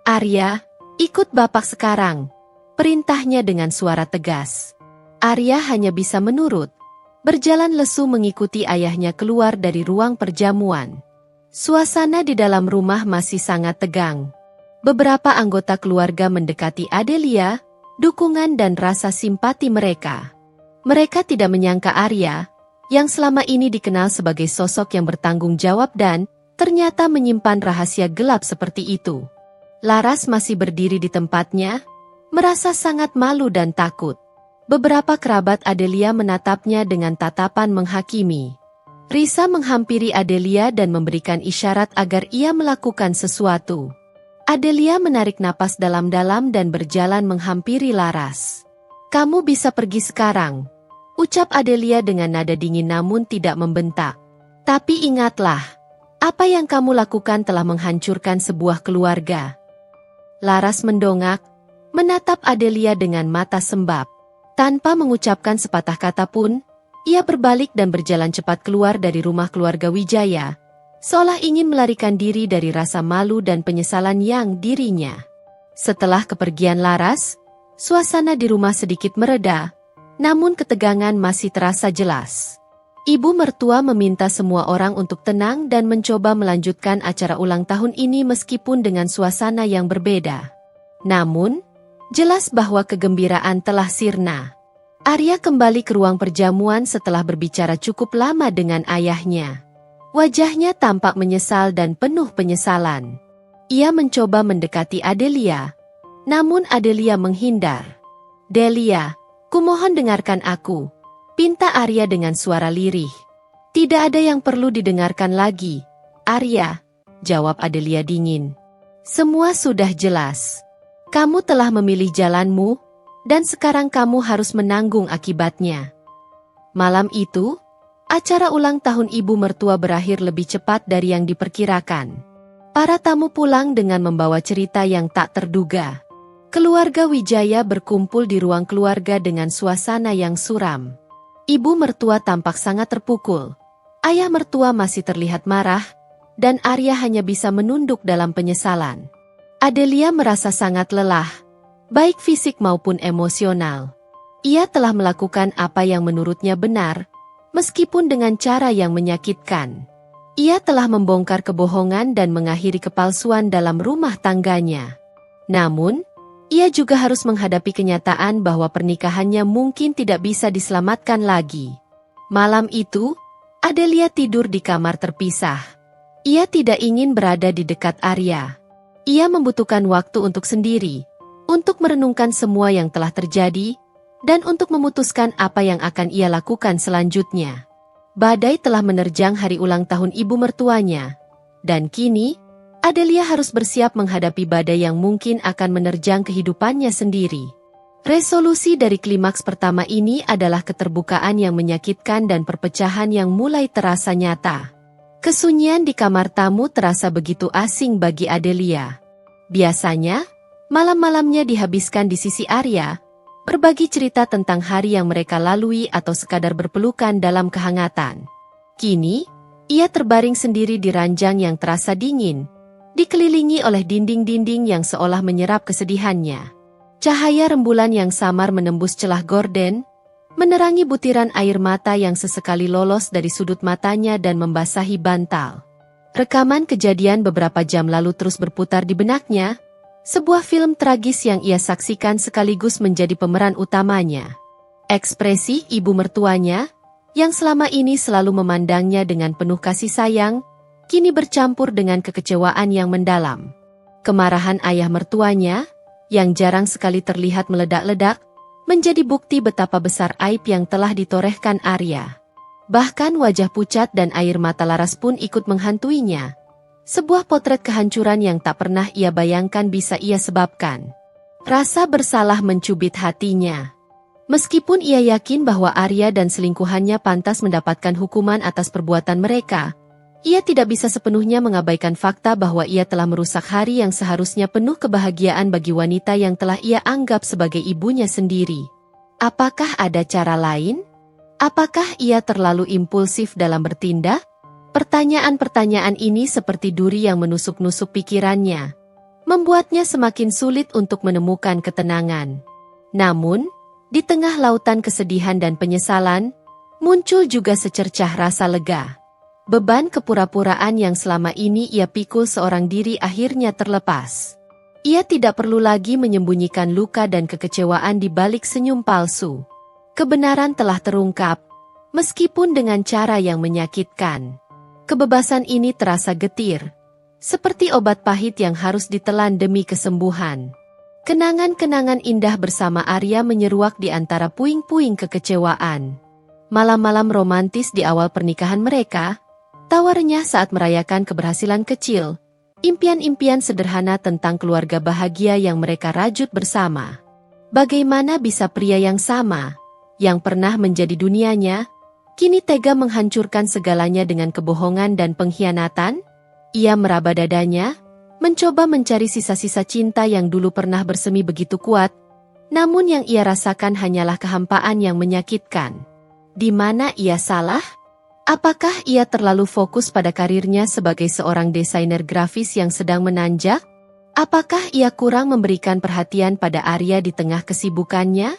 Speaker 1: "Arya, ikut Bapak sekarang," perintahnya dengan suara tegas. Arya hanya bisa menurut. Berjalan lesu mengikuti ayahnya keluar dari ruang perjamuan. Suasana di dalam rumah masih sangat tegang. Beberapa anggota keluarga mendekati Adelia, dukungan dan rasa simpati mereka. Mereka tidak menyangka Arya, yang selama ini dikenal sebagai sosok yang bertanggung jawab dan ternyata menyimpan rahasia gelap seperti itu. Laras masih berdiri di tempatnya, merasa sangat malu dan takut. Beberapa kerabat Adelia menatapnya dengan tatapan menghakimi. Risa menghampiri Adelia dan memberikan isyarat agar ia melakukan sesuatu. Adelia menarik napas dalam-dalam dan berjalan menghampiri Laras. "Kamu bisa pergi sekarang," ucap Adelia dengan nada dingin namun tidak membentak. "Tapi ingatlah, apa yang kamu lakukan telah menghancurkan sebuah keluarga." Laras mendongak, menatap Adelia dengan mata sembab. Tanpa mengucapkan sepatah kata pun, ia berbalik dan berjalan cepat keluar dari rumah keluarga Wijaya, seolah ingin melarikan diri dari rasa malu dan penyesalan yang dirinya. Setelah kepergian Laras, suasana di rumah sedikit mereda, namun ketegangan masih terasa jelas. Ibu mertua meminta semua orang untuk tenang dan mencoba melanjutkan acara ulang tahun ini meskipun dengan suasana yang berbeda. Namun, Jelas bahwa kegembiraan telah sirna. Arya kembali ke ruang perjamuan setelah berbicara cukup lama dengan ayahnya. Wajahnya tampak menyesal dan penuh penyesalan. Ia mencoba mendekati Adelia, namun Adelia menghindar. "Delia, kumohon dengarkan aku," pinta Arya dengan suara lirih. "Tidak ada yang perlu didengarkan lagi, Arya," jawab Adelia dingin. "Semua sudah jelas. Kamu telah memilih jalanmu, dan sekarang kamu harus menanggung akibatnya." Malam itu, acara ulang tahun ibu mertua berakhir lebih cepat dari yang diperkirakan. Para tamu pulang dengan membawa cerita yang tak terduga. Keluarga Wijaya berkumpul di ruang keluarga dengan suasana yang suram. Ibu mertua tampak sangat terpukul. Ayah mertua masih terlihat marah, dan Arya hanya bisa menunduk dalam penyesalan. Adelia merasa sangat lelah, baik fisik maupun emosional. Ia telah melakukan apa yang menurutnya benar, meskipun dengan cara yang menyakitkan. Ia telah membongkar kebohongan dan mengakhiri kepalsuan dalam rumah tangganya. Namun, ia juga harus menghadapi kenyataan bahwa pernikahannya mungkin tidak bisa diselamatkan lagi. Malam itu, Adelia tidur di kamar terpisah. Ia tidak ingin berada di dekat Arya. Ia membutuhkan waktu untuk sendiri, untuk merenungkan semua yang telah terjadi, dan untuk memutuskan apa yang akan ia lakukan selanjutnya. Badai telah menerjang hari ulang tahun ibu mertuanya, dan kini, Adelia harus bersiap menghadapi badai yang mungkin akan menerjang kehidupannya sendiri. Resolusi dari klimaks pertama ini adalah keterbukaan yang menyakitkan dan perpecahan yang mulai terasa nyata. Kesunyian di kamar tamu terasa begitu asing bagi Adelia. Biasanya, malam-malamnya dihabiskan di sisi Arya, berbagi cerita tentang hari yang mereka lalui atau sekadar berpelukan dalam kehangatan. Kini, ia terbaring sendiri di ranjang yang terasa dingin, dikelilingi oleh dinding-dinding yang seolah menyerap kesedihannya. Cahaya rembulan yang samar menembus celah gorden, menerangi butiran air mata yang sesekali lolos dari sudut matanya dan membasahi bantal. Rekaman kejadian beberapa jam lalu terus berputar di benaknya, sebuah film tragis yang ia saksikan sekaligus menjadi pemeran utamanya. Ekspresi ibu mertuanya, yang selama ini selalu memandangnya dengan penuh kasih sayang, kini bercampur dengan kekecewaan yang mendalam. Kemarahan ayah mertuanya, yang jarang sekali terlihat meledak-ledak, menjadi bukti betapa besar aib yang telah ditorehkan Arya. Bahkan wajah pucat dan air mata laras pun ikut menghantuinya. Sebuah potret kehancuran yang tak pernah ia bayangkan bisa ia sebabkan. Rasa bersalah mencubit hatinya. Meskipun ia yakin bahwa Arya dan selingkuhannya pantas mendapatkan hukuman atas perbuatan mereka, ia tidak bisa sepenuhnya mengabaikan fakta bahwa ia telah merusak hari yang seharusnya penuh kebahagiaan bagi wanita yang telah ia anggap sebagai ibunya sendiri. Apakah ada cara lain? Apakah ia terlalu impulsif dalam bertindak? Pertanyaan-pertanyaan ini seperti duri yang menusuk-nusuk pikirannya, membuatnya semakin sulit untuk menemukan ketenangan. Namun, di tengah lautan kesedihan dan penyesalan, muncul juga secercah rasa lega. Beban kepura-puraan yang selama ini ia pikul seorang diri akhirnya terlepas. Ia tidak perlu lagi menyembunyikan luka dan kekecewaan di balik senyum palsu. Kebenaran telah terungkap, meskipun dengan cara yang menyakitkan. Kebebasan ini terasa getir, seperti obat pahit yang harus ditelan demi kesembuhan. Kenangan-kenangan indah bersama Arya menyeruak di antara puing-puing kekecewaan. Malam-malam romantis di awal pernikahan mereka, tawarnya saat merayakan keberhasilan kecil, impian-impian sederhana tentang keluarga bahagia yang mereka rajut bersama. Bagaimana bisa pria yang sama, yang pernah menjadi dunianya, kini tega menghancurkan segalanya dengan kebohongan dan pengkhianatan? Ia meraba dadanya, mencoba mencari sisa-sisa cinta yang dulu pernah bersemi begitu kuat, namun yang ia rasakan hanyalah kehampaan yang menyakitkan. Di mana ia salah? Apakah ia terlalu fokus pada karirnya sebagai seorang desainer grafis yang sedang menanjak? Apakah ia kurang memberikan perhatian pada Arya di tengah kesibukannya?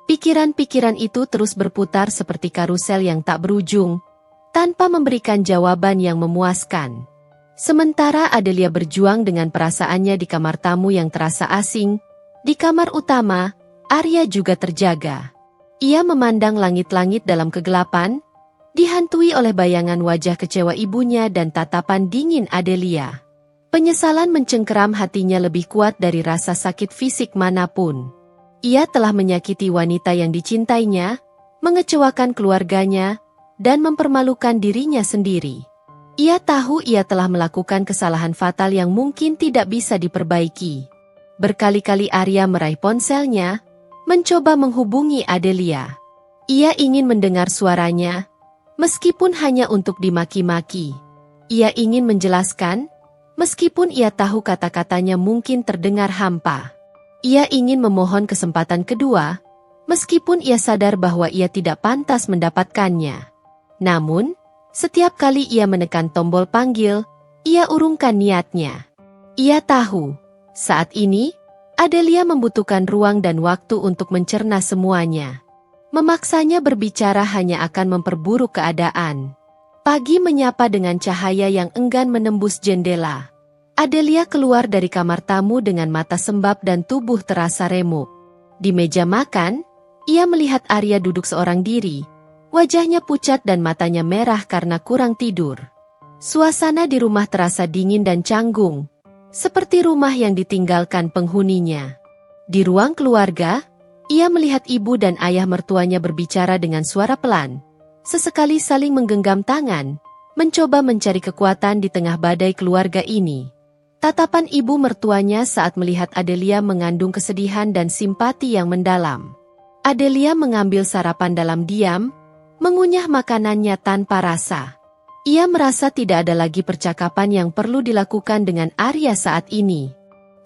Speaker 1: Pikiran-pikiran itu terus berputar seperti karusel yang tak berujung, tanpa memberikan jawaban yang memuaskan. Sementara Adelia berjuang dengan perasaannya di kamar tamu yang terasa asing, Di kamar utama, Arya juga terjaga. Ia memandang langit-langit dalam kegelapan, dihantui oleh bayangan wajah kecewa ibunya dan tatapan dingin Adelia. Penyesalan mencengkeram hatinya lebih kuat dari rasa sakit fisik manapun. Ia telah menyakiti wanita yang dicintainya, mengecewakan keluarganya, dan mempermalukan dirinya sendiri. Ia tahu ia telah melakukan kesalahan fatal yang mungkin tidak bisa diperbaiki. Berkali-kali Arya meraih ponselnya, mencoba menghubungi Adelia. Ia ingin mendengar suaranya, meskipun hanya untuk dimaki-maki. Ia ingin menjelaskan, meskipun ia tahu kata-katanya mungkin terdengar hampa. Ia ingin memohon kesempatan kedua, meskipun ia sadar bahwa ia tidak pantas mendapatkannya. Namun, setiap kali ia menekan tombol panggil, ia urungkan niatnya. Ia tahu, saat ini, Adelia membutuhkan ruang dan waktu untuk mencerna semuanya. Memaksanya berbicara hanya akan memperburuk keadaan. Pagi menyapa dengan cahaya yang enggan menembus jendela. Adelia keluar dari kamar tamu dengan mata sembab dan tubuh terasa remuk. Di meja makan, ia melihat Arya duduk seorang diri. Wajahnya pucat dan matanya merah karena kurang tidur. Suasana di rumah terasa dingin dan canggung, seperti rumah yang ditinggalkan penghuninya. Di ruang keluarga, ia melihat ibu dan ayah mertuanya berbicara dengan suara pelan. Sesekali saling menggenggam tangan, mencoba mencari kekuatan di tengah badai keluarga ini. Tatapan ibu mertuanya saat melihat Adelia mengandung kesedihan dan simpati yang mendalam. Adelia mengambil sarapan dalam diam, mengunyah makanannya tanpa rasa. Ia merasa tidak ada lagi percakapan yang perlu dilakukan dengan Arya saat ini.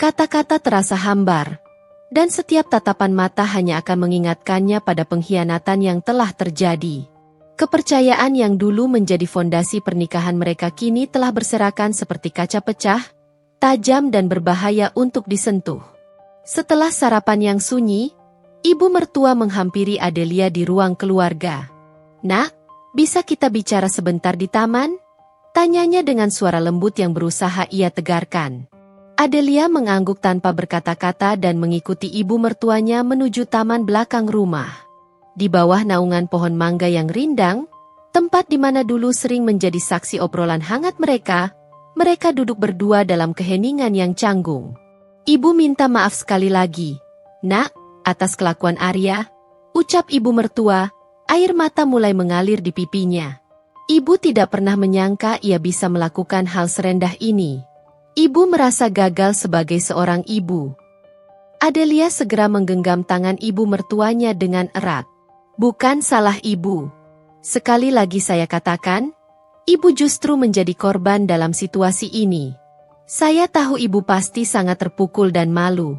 Speaker 1: Kata-kata terasa hambar, dan setiap tatapan mata hanya akan mengingatkannya pada pengkhianatan yang telah terjadi. Kepercayaan yang dulu menjadi fondasi pernikahan mereka kini telah berserakan seperti kaca pecah, tajam dan berbahaya untuk disentuh. Setelah sarapan yang sunyi, ibu mertua menghampiri Adelia di ruang keluarga. "Nak, bisa kita bicara sebentar di taman?" Tanyanya dengan suara lembut yang berusaha ia tegarkan. Adelia mengangguk tanpa berkata-kata dan mengikuti ibu mertuanya menuju taman belakang rumah. Di bawah naungan pohon mangga yang rindang, tempat di mana dulu sering menjadi saksi obrolan hangat mereka duduk berdua dalam keheningan yang canggung. "Ibu minta maaf sekali lagi, Nak, atas kelakuan Arya," ucap ibu mertua, air mata mulai mengalir di pipinya. Ibu tidak pernah menyangka ia bisa melakukan hal serendah ini. Ibu merasa gagal sebagai seorang ibu. Adelia segera menggenggam tangan ibu mertuanya dengan erat. "Bukan salah ibu. Sekali lagi saya katakan, ibu justru menjadi korban dalam situasi ini. Saya tahu ibu pasti sangat terpukul dan malu."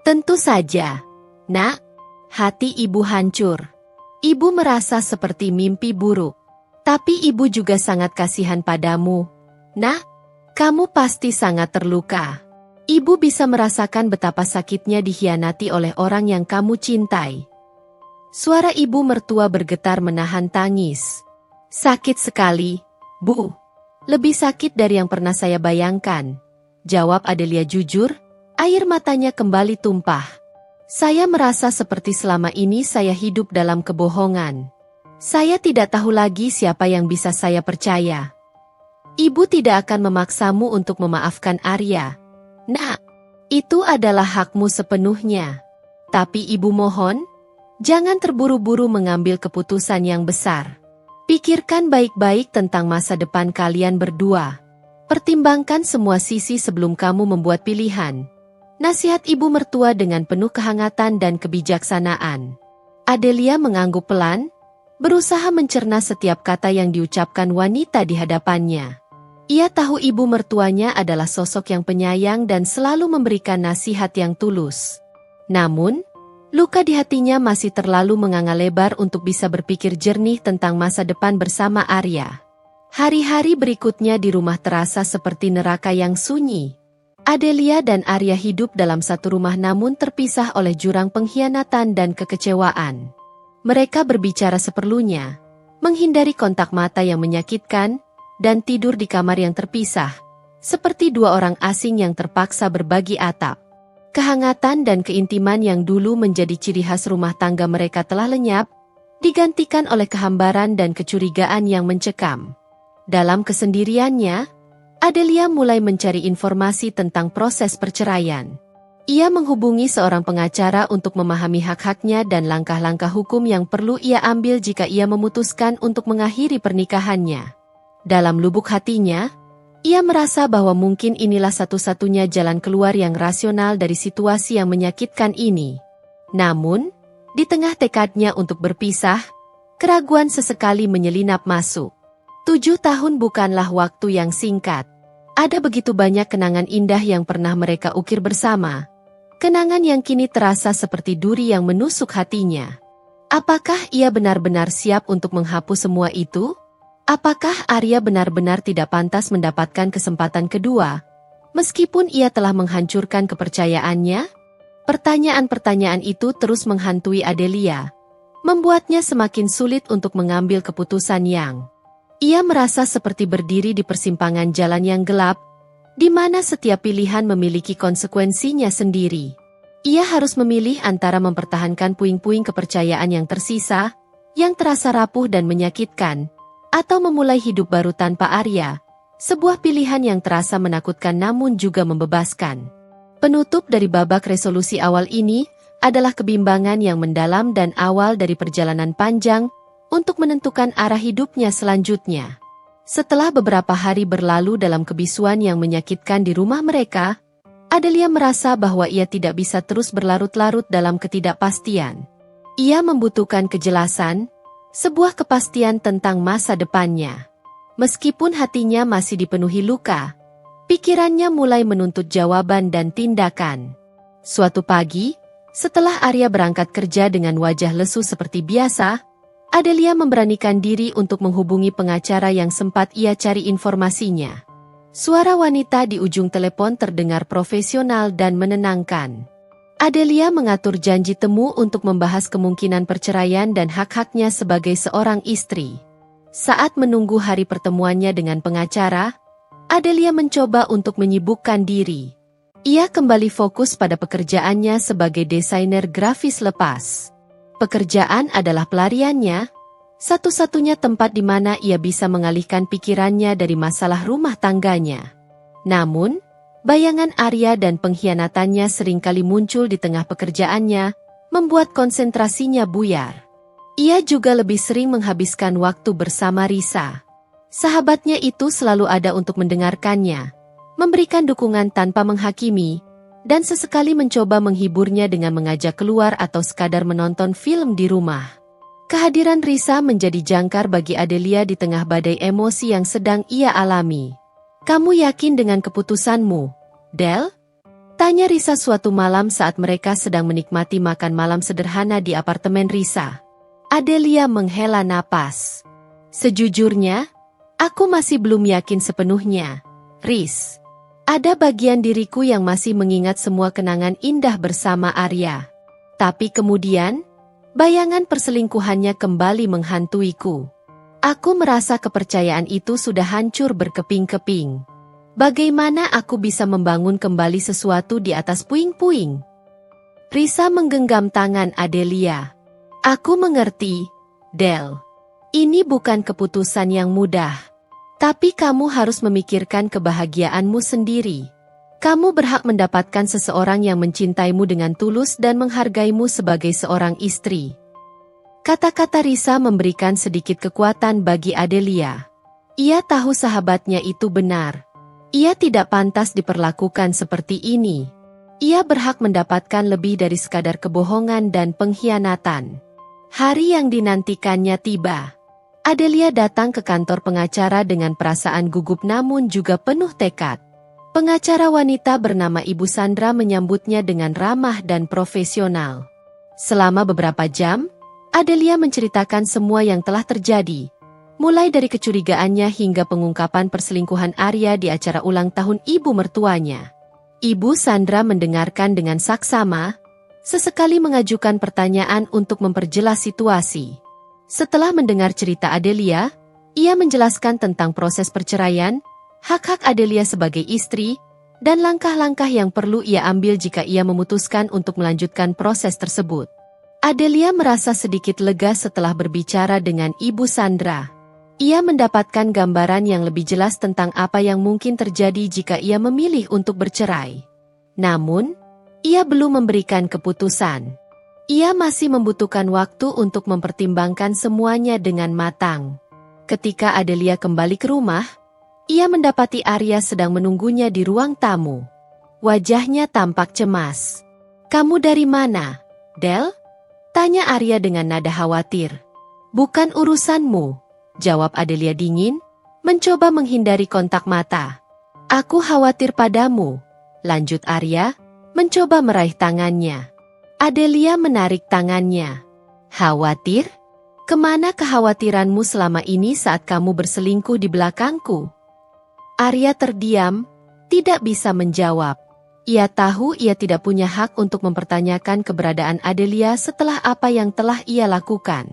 Speaker 1: "Tentu saja, Nak." Hati ibu hancur. Ibu merasa seperti mimpi buruk. "Tapi ibu juga sangat kasihan padamu, Nak. Kamu pasti sangat terluka. Ibu bisa merasakan betapa sakitnya dikhianati oleh orang yang kamu cintai." Suara ibu mertua bergetar menahan tangis. "Sakit sekali, Bu. Lebih sakit dari yang pernah saya bayangkan," jawab Adelia jujur, air matanya kembali tumpah. "Saya merasa seperti selama ini saya hidup dalam kebohongan. Saya tidak tahu lagi siapa yang bisa saya percaya." "Ibu tidak akan memaksamu untuk memaafkan Arya, Nak. Itu adalah hakmu sepenuhnya. Tapi ibu mohon, jangan terburu-buru mengambil keputusan yang besar. Pikirkan baik-baik tentang masa depan kalian berdua. Pertimbangkan semua sisi sebelum kamu membuat pilihan." Nasihat ibu mertua dengan penuh kehangatan dan kebijaksanaan. Adelia mengangguk pelan, berusaha mencerna setiap kata yang diucapkan wanita di hadapannya. Ia tahu ibu mertuanya adalah sosok yang penyayang dan selalu memberikan nasihat yang tulus. Namun, luka di hatinya masih terlalu menganga lebar untuk bisa berpikir jernih tentang masa depan bersama Arya. Hari-hari berikutnya di rumah terasa seperti neraka yang sunyi. Adelia dan Arya hidup dalam satu rumah namun terpisah oleh jurang pengkhianatan dan kekecewaan. Mereka berbicara seperlunya, menghindari kontak mata yang menyakitkan, dan tidur di kamar yang terpisah, seperti dua orang asing yang terpaksa berbagi atap. Kehangatan dan keintiman yang dulu menjadi ciri khas rumah tangga mereka telah lenyap, digantikan oleh kehambaran dan kecurigaan yang mencekam. Dalam kesendiriannya, Adelia mulai mencari informasi tentang proses perceraian. Ia menghubungi seorang pengacara untuk memahami hak-haknya dan langkah-langkah hukum yang perlu ia ambil jika ia memutuskan untuk mengakhiri pernikahannya. Dalam lubuk hatinya, ia merasa bahwa mungkin inilah satu-satunya jalan keluar yang rasional dari situasi yang menyakitkan ini. Namun, di tengah tekadnya untuk berpisah, keraguan sesekali menyelinap masuk. 7 tahun bukanlah waktu yang singkat. Ada begitu banyak kenangan indah yang pernah mereka ukir bersama. Kenangan yang kini terasa seperti duri yang menusuk hatinya. Apakah ia benar-benar siap untuk menghapus semua itu? Apakah Arya benar-benar tidak pantas mendapatkan kesempatan kedua, meskipun ia telah menghancurkan kepercayaannya? Pertanyaan-pertanyaan itu terus menghantui Adelia, membuatnya semakin sulit untuk mengambil keputusan yang. Ia merasa seperti berdiri di persimpangan jalan yang gelap, di mana setiap pilihan memiliki konsekuensinya sendiri. Ia harus memilih antara mempertahankan puing-puing kepercayaan yang tersisa, yang terasa rapuh dan menyakitkan, atau memulai hidup baru tanpa Arya, sebuah pilihan yang terasa menakutkan namun juga membebaskan. Penutup dari babak resolusi awal ini adalah kebimbangan yang mendalam dan awal dari perjalanan panjang untuk menentukan arah hidupnya selanjutnya. Setelah beberapa hari berlalu dalam kebisuan yang menyakitkan di rumah mereka, Adelia merasa bahwa ia tidak bisa terus berlarut-larut dalam ketidakpastian. Ia membutuhkan kejelasan, sebuah kepastian tentang masa depannya. Meskipun hatinya masih dipenuhi luka, pikirannya mulai menuntut jawaban dan tindakan. Suatu pagi, setelah Arya berangkat kerja dengan wajah lesu seperti biasa, Adelia memberanikan diri untuk menghubungi pengacara yang sempat ia cari informasinya. Suara wanita di ujung telepon terdengar profesional dan menenangkan. Adelia mengatur janji temu untuk membahas kemungkinan perceraian dan hak-haknya sebagai seorang istri. Saat menunggu hari pertemuannya dengan pengacara, Adelia mencoba untuk menyibukkan diri. Ia kembali fokus pada pekerjaannya sebagai desainer grafis lepas. Pekerjaan adalah pelariannya, satu-satunya tempat di mana ia bisa mengalihkan pikirannya dari masalah rumah tangganya. Namun, bayangan Arya dan pengkhianatannya seringkali muncul di tengah pekerjaannya, membuat konsentrasinya buyar. Ia juga lebih sering menghabiskan waktu bersama Risa. Sahabatnya itu selalu ada untuk mendengarkannya, memberikan dukungan tanpa menghakimi, dan sesekali mencoba menghiburnya dengan mengajak keluar atau sekadar menonton film di rumah. Kehadiran Risa menjadi jangkar bagi Adelia di tengah badai emosi yang sedang ia alami. "Kamu yakin dengan keputusanmu, Del?" tanya Risa suatu malam saat mereka sedang menikmati makan malam sederhana di apartemen Risa. Adelia menghela napas. "Sejujurnya, aku masih belum yakin sepenuhnya, Riz. Ada bagian diriku yang masih mengingat semua kenangan indah bersama Arya. Tapi kemudian, bayangan perselingkuhannya kembali menghantuiku. Aku merasa kepercayaan itu sudah hancur berkeping-keping. Bagaimana aku bisa membangun kembali sesuatu di atas puing-puing?" Risa menggenggam tangan Adelia. "Aku mengerti, Del. Ini bukan keputusan yang mudah. Tapi kamu harus memikirkan kebahagiaanmu sendiri. Kamu berhak mendapatkan seseorang yang mencintaimu dengan tulus dan menghargaimu sebagai seorang istri." Kata-kata Risa memberikan sedikit kekuatan bagi Adelia. Ia tahu sahabatnya itu benar. Ia tidak pantas diperlakukan seperti ini. Ia berhak mendapatkan lebih dari sekadar kebohongan dan pengkhianatan. Hari yang dinantikannya tiba. Adelia datang ke kantor pengacara dengan perasaan gugup namun juga penuh tekad. Pengacara wanita bernama Ibu Sandra menyambutnya dengan ramah dan profesional. Selama beberapa jam, Adelia menceritakan semua yang telah terjadi, mulai dari kecurigaannya hingga pengungkapan perselingkuhan Arya di acara ulang tahun ibu mertuanya. Ibu Sandra mendengarkan dengan saksama, sesekali mengajukan pertanyaan untuk memperjelas situasi. Setelah mendengar cerita Adelia, ia menjelaskan tentang proses perceraian, hak-hak Adelia sebagai istri, dan langkah-langkah yang perlu ia ambil jika ia memutuskan untuk melanjutkan proses tersebut. Adelia merasa sedikit lega setelah berbicara dengan Ibu Sandra. Ia mendapatkan gambaran yang lebih jelas tentang apa yang mungkin terjadi jika ia memilih untuk bercerai. Namun, ia belum memberikan keputusan. Ia masih membutuhkan waktu untuk mempertimbangkan semuanya dengan matang. Ketika Adelia kembali ke rumah, ia mendapati Arya sedang menunggunya di ruang tamu. Wajahnya tampak cemas. "Kamu dari mana, Del?" tanya Arya dengan nada khawatir. "Bukan urusanmu," jawab Adelia dingin, mencoba menghindari kontak mata. "Aku khawatir padamu," lanjut Arya, mencoba meraih tangannya. Adelia menarik tangannya. "Khawatir? Kemana kekhawatiranmu selama ini saat kamu berselingkuh di belakangku?" Arya terdiam, tidak bisa menjawab. Ia tahu ia tidak punya hak untuk mempertanyakan keberadaan Adelia setelah apa yang telah ia lakukan.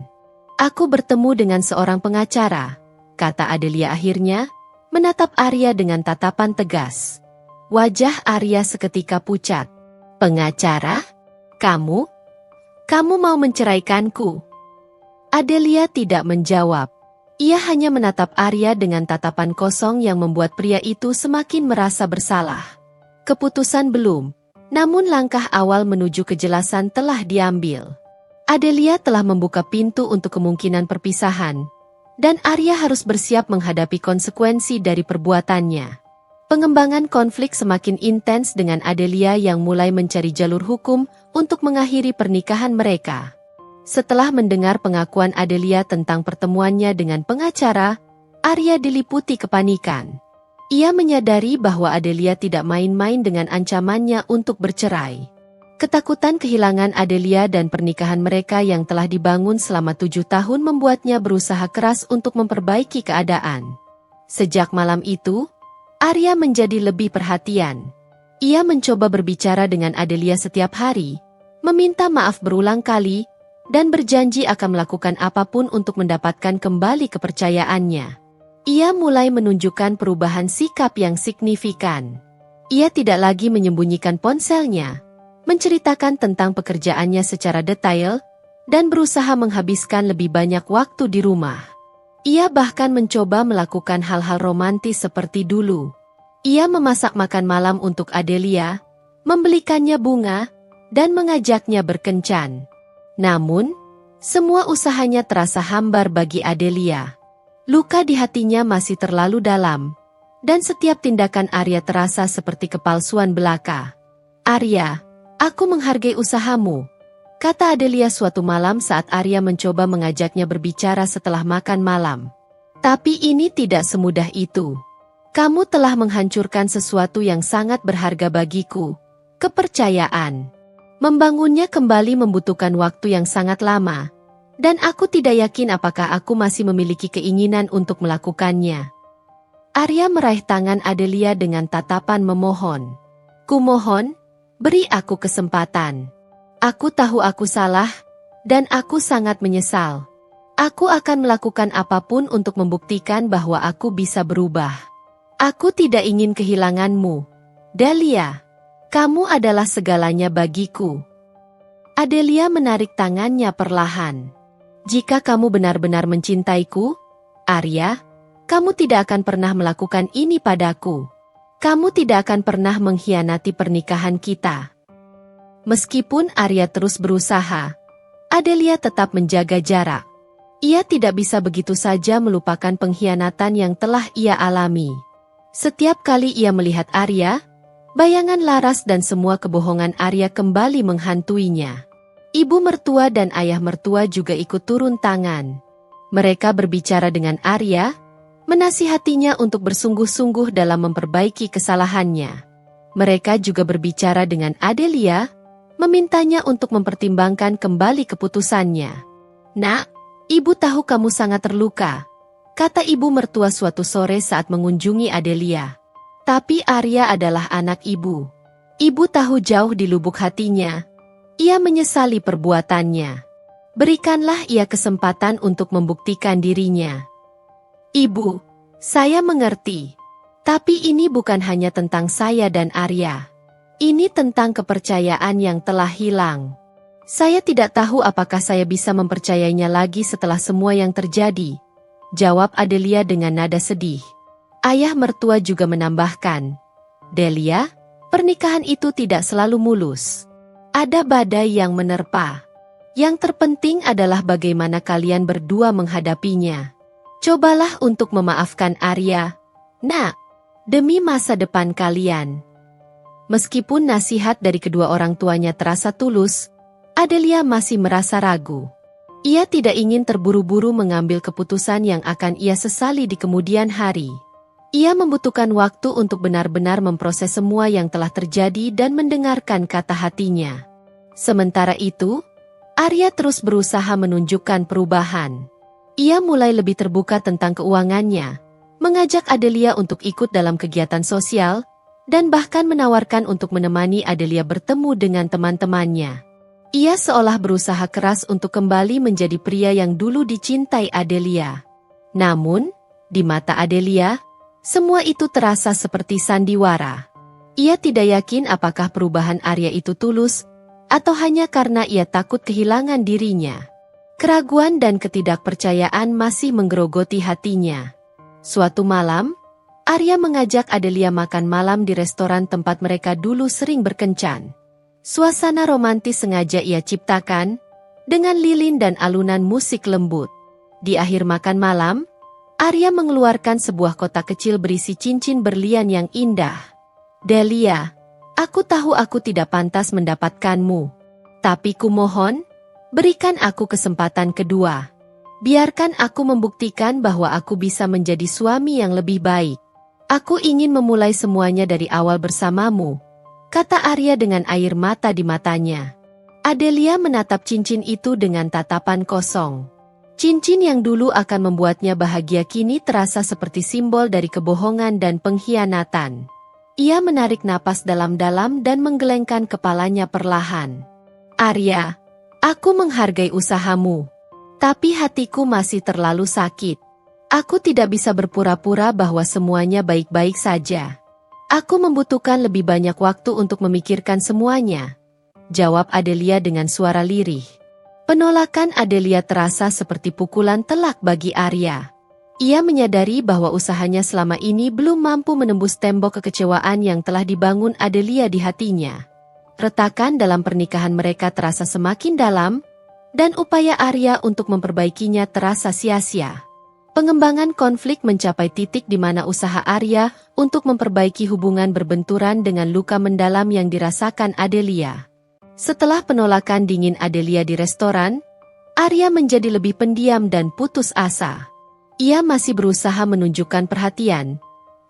Speaker 1: "Aku bertemu dengan seorang pengacara," kata Adelia akhirnya, menatap Arya dengan tatapan tegas. Wajah Arya seketika pucat. "Pengacara? Kamu? Kamu mau menceraikanku?" Adelia tidak menjawab. Ia hanya menatap Arya dengan tatapan kosong yang membuat pria itu semakin merasa bersalah. Keputusan belum, namun langkah awal menuju kejelasan telah diambil. Adelia telah membuka pintu untuk kemungkinan perpisahan, dan Arya harus bersiap menghadapi konsekuensi dari perbuatannya. Pengembangan konflik semakin intens dengan Adelia yang mulai mencari jalur hukum untuk mengakhiri pernikahan mereka. Setelah mendengar pengakuan Adelia tentang pertemuannya dengan pengacara, Arya diliputi kepanikan. Ia menyadari bahwa Adelia tidak main-main dengan ancamannya untuk bercerai. Ketakutan kehilangan Adelia dan pernikahan mereka yang telah dibangun selama 7 tahun membuatnya berusaha keras untuk memperbaiki keadaan. Sejak malam itu, Arya menjadi lebih perhatian. Ia mencoba berbicara dengan Adelia setiap hari, meminta maaf berulang kali, dan berjanji akan melakukan apapun untuk mendapatkan kembali kepercayaannya. Ia mulai menunjukkan perubahan sikap yang signifikan. Ia tidak lagi menyembunyikan ponselnya, menceritakan tentang pekerjaannya secara detail, dan berusaha menghabiskan lebih banyak waktu di rumah. Ia bahkan mencoba melakukan hal-hal romantis seperti dulu. Ia memasak makan malam untuk Adelia, membelikannya bunga, dan mengajaknya berkencan. Namun, semua usahanya terasa hambar bagi Adelia. Luka di hatinya masih terlalu dalam, dan setiap tindakan Arya terasa seperti kepalsuan belaka. "Arya, aku menghargai usahamu," kata Adelia suatu malam saat Arya mencoba mengajaknya berbicara setelah makan malam. "Tapi ini tidak semudah itu. Kamu telah menghancurkan sesuatu yang sangat berharga bagiku, kepercayaan. Membangunnya kembali membutuhkan waktu yang sangat lama, dan aku tidak yakin apakah aku masih memiliki keinginan untuk melakukannya." Arya meraih tangan Adelia dengan tatapan memohon. "Kumohon, beri aku kesempatan. Aku tahu aku salah, dan aku sangat menyesal. Aku akan melakukan apapun untuk membuktikan bahwa aku bisa berubah. Aku tidak ingin kehilanganmu, Dahlia. Kamu adalah segalanya bagiku." Adelia menarik tangannya perlahan. "Jika kamu benar-benar mencintaiku, Arya, kamu tidak akan pernah melakukan ini padaku. Kamu tidak akan pernah mengkhianati pernikahan kita." Meskipun Arya terus berusaha, Adelia tetap menjaga jarak. Ia tidak bisa begitu saja melupakan pengkhianatan yang telah ia alami. Setiap kali ia melihat Arya, bayangan laras dan semua kebohongan Arya kembali menghantuinya. Ibu mertua dan ayah mertua juga ikut turun tangan. Mereka berbicara dengan Arya, menasihatinya untuk bersungguh-sungguh dalam memperbaiki kesalahannya. Mereka juga berbicara dengan Adelia, memintanya untuk mempertimbangkan kembali keputusannya. "Nak, ibu tahu kamu sangat terluka," kata ibu mertua suatu sore saat mengunjungi Adelia. "Tapi Arya adalah anak ibu. Ibu tahu jauh di lubuk hatinya, ia menyesali perbuatannya. Berikanlah ia kesempatan untuk membuktikan dirinya." "Ibu, saya mengerti. Tapi ini bukan hanya tentang saya dan Arya. Ini tentang kepercayaan yang telah hilang. Saya tidak tahu apakah saya bisa mempercayainya lagi setelah semua yang terjadi, jawab Adelia dengan nada sedih. Ayah mertua juga menambahkan, Delia, pernikahan itu tidak selalu mulus. Ada badai yang menerpa. Yang terpenting adalah bagaimana kalian berdua menghadapinya. Cobalah untuk memaafkan Arya, Nak. Demi masa depan kalian. Meskipun nasihat dari kedua orang tuanya terasa tulus, Adelia masih merasa ragu. Ia tidak ingin terburu-buru mengambil keputusan yang akan ia sesali di kemudian hari. Ia membutuhkan waktu untuk benar-benar memproses semua yang telah terjadi dan mendengarkan kata hatinya. Sementara itu, Arya terus berusaha menunjukkan perubahan. Ia mulai lebih terbuka tentang keuangannya, mengajak Adelia untuk ikut dalam kegiatan sosial, dan bahkan menawarkan untuk menemani Adelia bertemu dengan teman-temannya. Ia seolah berusaha keras untuk kembali menjadi pria yang dulu dicintai Adelia. Namun, di mata Adelia, semua itu terasa seperti sandiwara. Ia tidak yakin apakah perubahan Arya itu tulus, atau hanya karena ia takut kehilangan dirinya. Keraguan dan ketidakpercayaan masih menggerogoti hatinya. Suatu malam, Arya mengajak Adelia makan malam di restoran tempat mereka dulu sering berkencan. Suasana romantis sengaja ia ciptakan, dengan lilin dan alunan musik lembut. Di akhir makan malam, Arya mengeluarkan sebuah kotak kecil berisi cincin berlian yang indah. Delia, aku tahu aku tidak pantas mendapatkanmu. Tapi kumohon, berikan aku kesempatan kedua. Biarkan aku membuktikan bahwa aku bisa menjadi suami yang lebih baik. Aku ingin memulai semuanya dari awal bersamamu, kata Arya dengan air mata di matanya. Adelia menatap cincin itu dengan tatapan kosong. Cincin yang dulu akan membuatnya bahagia kini terasa seperti simbol dari kebohongan dan pengkhianatan. Ia menarik napas dalam-dalam dan menggelengkan kepalanya perlahan. Arya, aku menghargai usahamu. Tapi hatiku masih terlalu sakit. Aku tidak bisa berpura-pura bahwa semuanya baik-baik saja. Aku membutuhkan lebih banyak waktu untuk memikirkan semuanya, jawab Adelia dengan suara lirih. Penolakan Adelia terasa seperti pukulan telak bagi Arya. Ia menyadari bahwa usahanya selama ini belum mampu menembus tembok kekecewaan yang telah dibangun Adelia di hatinya. Retakan dalam pernikahan mereka terasa semakin dalam, dan upaya Arya untuk memperbaikinya terasa sia-sia. Pengembangan konflik mencapai titik di mana usaha Arya untuk memperbaiki hubungan berbenturan dengan luka mendalam yang dirasakan Adelia. Setelah penolakan dingin Adelia di restoran, Arya menjadi lebih pendiam dan putus asa. Ia masih berusaha menunjukkan perhatian,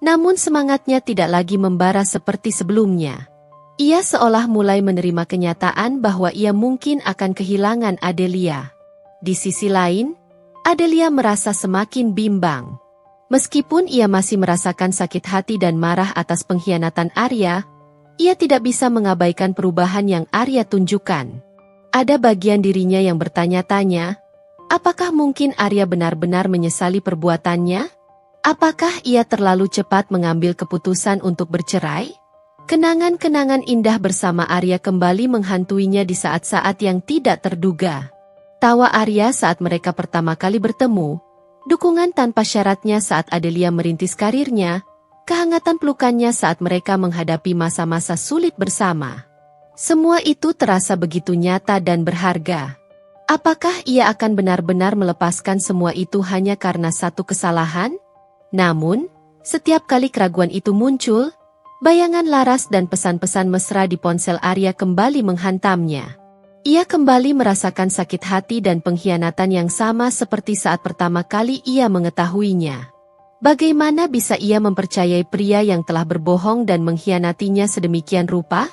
Speaker 1: namun semangatnya tidak lagi membara seperti sebelumnya. Ia seolah mulai menerima kenyataan bahwa ia mungkin akan kehilangan Adelia. Di sisi lain, Adelia merasa semakin bimbang. Meskipun ia masih merasakan sakit hati dan marah atas pengkhianatan Arya, ia tidak bisa mengabaikan perubahan yang Arya tunjukkan. Ada bagian dirinya yang bertanya-tanya, apakah mungkin Arya benar-benar menyesali perbuatannya? Apakah ia terlalu cepat mengambil keputusan untuk bercerai? Kenangan-kenangan indah bersama Arya kembali menghantuinya di saat-saat yang tidak terduga. Tawa Arya saat mereka pertama kali bertemu, dukungan tanpa syaratnya saat Adelia merintis karirnya, kehangatan pelukannya saat mereka menghadapi masa-masa sulit bersama. Semua itu terasa begitu nyata dan berharga. Apakah ia akan benar-benar melepaskan semua itu hanya karena satu kesalahan? Namun, setiap kali keraguan itu muncul, bayangan laras dan pesan-pesan mesra di ponsel Arya kembali menghantamnya. Ia kembali merasakan sakit hati dan pengkhianatan yang sama seperti saat pertama kali ia mengetahuinya. Bagaimana bisa ia mempercayai pria yang telah berbohong dan mengkhianatinya sedemikian rupa?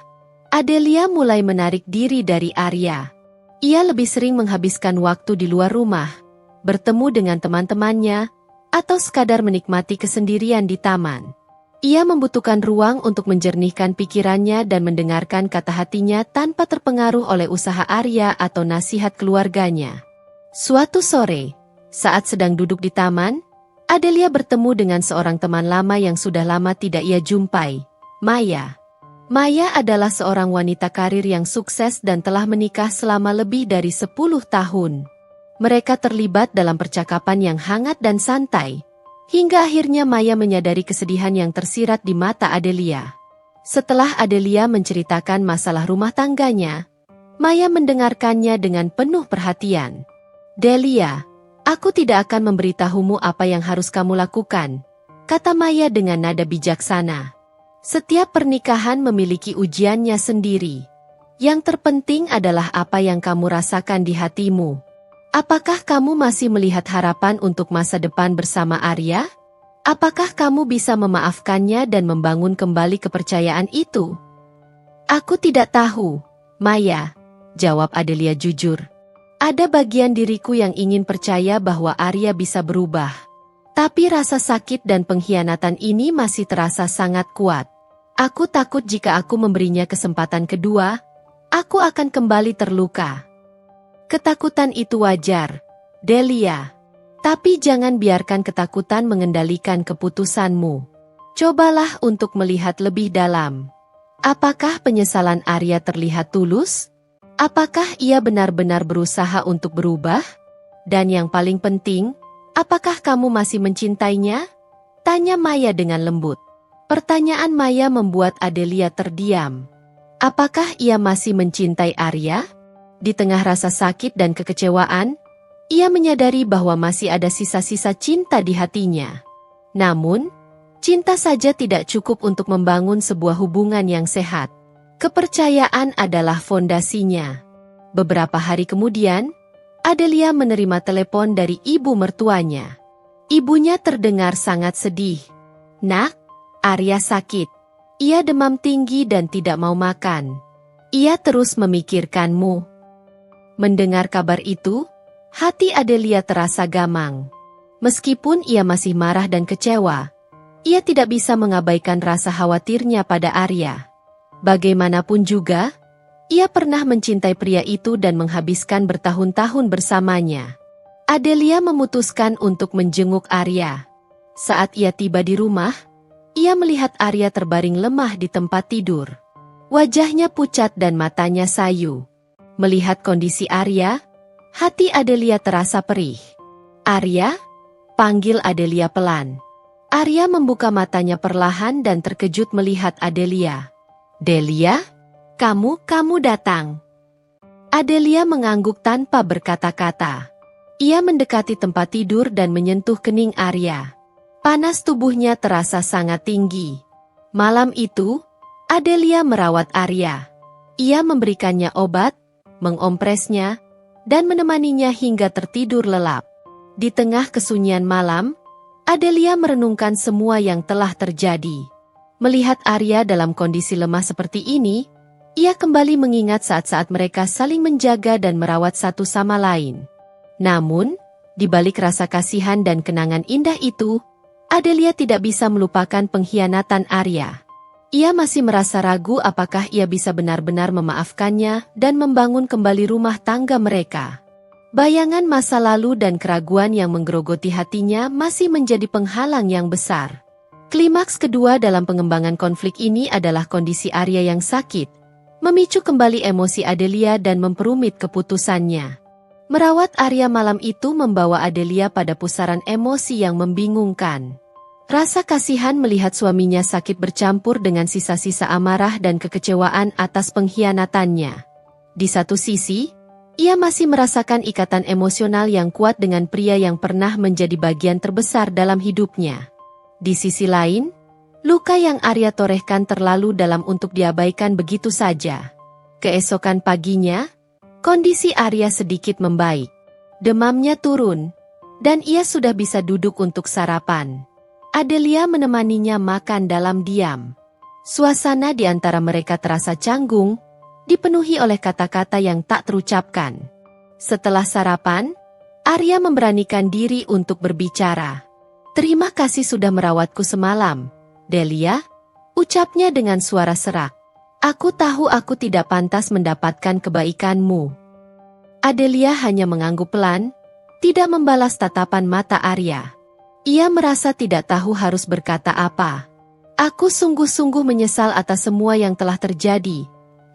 Speaker 1: Adelia mulai menarik diri dari Arya. Ia lebih sering menghabiskan waktu di luar rumah, bertemu dengan teman-temannya, atau sekadar menikmati kesendirian di taman. Ia membutuhkan ruang untuk menjernihkan pikirannya dan mendengarkan kata hatinya tanpa terpengaruh oleh usaha Arya atau nasihat keluarganya. Suatu sore, saat sedang duduk di taman, Adelia bertemu dengan seorang teman lama yang sudah lama tidak ia jumpai, Maya. Maya adalah seorang wanita karir yang sukses dan telah menikah selama lebih dari 10 tahun. Mereka terlibat dalam percakapan yang hangat dan santai, hingga akhirnya Maya menyadari kesedihan yang tersirat di mata Adelia. Setelah Adelia menceritakan masalah rumah tangganya, Maya mendengarkannya dengan penuh perhatian. "Delia, aku tidak akan memberitahumu apa yang harus kamu lakukan," kata Maya dengan nada bijaksana. "Setiap pernikahan memiliki ujiannya sendiri. Yang terpenting adalah apa yang kamu rasakan di hatimu. Apakah kamu masih melihat harapan untuk masa depan bersama Arya? Apakah kamu bisa memaafkannya dan membangun kembali kepercayaan itu?" "Aku tidak tahu, Maya," jawab Adelia jujur. "Ada bagian diriku yang ingin percaya bahwa Arya bisa berubah. Tapi rasa sakit dan pengkhianatan ini masih terasa sangat kuat. Aku takut jika aku memberinya kesempatan kedua, aku akan kembali terluka." "Ketakutan itu wajar, Delia. Tapi jangan biarkan ketakutan mengendalikan keputusanmu. Cobalah untuk melihat lebih dalam. Apakah penyesalan Arya terlihat tulus? Apakah ia benar-benar berusaha untuk berubah? Dan yang paling penting, apakah kamu masih mencintainya?" tanya Maya dengan lembut. Pertanyaan Maya membuat Adelia terdiam. Apakah ia masih mencintai Arya? Di tengah rasa sakit dan kekecewaan, ia menyadari bahwa masih ada sisa-sisa cinta di hatinya. Namun, cinta saja tidak cukup untuk membangun sebuah hubungan yang sehat. Kepercayaan adalah fondasinya. Beberapa hari kemudian, Adelia menerima telepon dari ibu mertuanya. Ibunya terdengar sangat sedih. "Nak, Arya sakit. Ia demam tinggi dan tidak mau makan. Ia terus memikirkanmu." Mendengar kabar itu, hati Adelia terasa gamang. Meskipun ia masih marah dan kecewa, ia tidak bisa mengabaikan rasa khawatirnya pada Arya. Bagaimanapun juga, ia pernah mencintai pria itu dan menghabiskan bertahun-tahun bersamanya. Adelia memutuskan untuk menjenguk Arya. Saat ia tiba di rumah, ia melihat Arya terbaring lemah di tempat tidur. Wajahnya pucat dan matanya sayu. Melihat kondisi Arya, hati Adelia terasa perih. "Arya?" panggil Adelia pelan. Arya membuka matanya perlahan dan terkejut melihat Adelia. "Delia? Kamu datang." Adelia mengangguk tanpa berkata-kata. Ia mendekati tempat tidur dan menyentuh kening Arya. Panas tubuhnya terasa sangat tinggi. Malam itu, Adelia merawat Arya. Ia memberikannya obat, mengompresnya, dan menemaninya hingga tertidur lelap. Di tengah kesunyian malam, Adelia merenungkan semua yang telah terjadi. Melihat Arya dalam kondisi lemah seperti ini, ia kembali mengingat saat-saat mereka saling menjaga dan merawat satu sama lain. Namun, di balik rasa kasihan dan kenangan indah itu, Adelia tidak bisa melupakan pengkhianatan Arya. Ia masih merasa ragu apakah ia bisa benar-benar memaafkannya dan membangun kembali rumah tangga mereka. Bayangan masa lalu dan keraguan yang menggerogoti hatinya masih menjadi penghalang yang besar. Klimaks kedua dalam pengembangan konflik ini adalah kondisi Arya yang sakit, memicu kembali emosi Adelia dan memperumit keputusannya. Merawat Arya malam itu membawa Adelia pada pusaran emosi yang membingungkan. Rasa kasihan melihat suaminya sakit bercampur dengan sisa-sisa amarah dan kekecewaan atas pengkhianatannya. Di satu sisi, ia masih merasakan ikatan emosional yang kuat dengan pria yang pernah menjadi bagian terbesar dalam hidupnya. Di sisi lain, luka yang Arya torehkan terlalu dalam untuk diabaikan begitu saja. Keesokan paginya, kondisi Arya sedikit membaik. Demamnya turun, dan ia sudah bisa duduk untuk sarapan. Adelia menemaninya makan dalam diam. Suasana di antara mereka terasa canggung, dipenuhi oleh kata-kata yang tak terucapkan. Setelah sarapan, Arya memberanikan diri untuk berbicara. "Terima kasih sudah merawatku semalam, Delia," ucapnya dengan suara serak. "Aku tahu aku tidak pantas mendapatkan kebaikanmu." Adelia hanya mengangguk pelan, tidak membalas tatapan mata Arya. Ia merasa tidak tahu harus berkata apa. Aku sungguh-sungguh menyesal atas semua yang telah terjadi,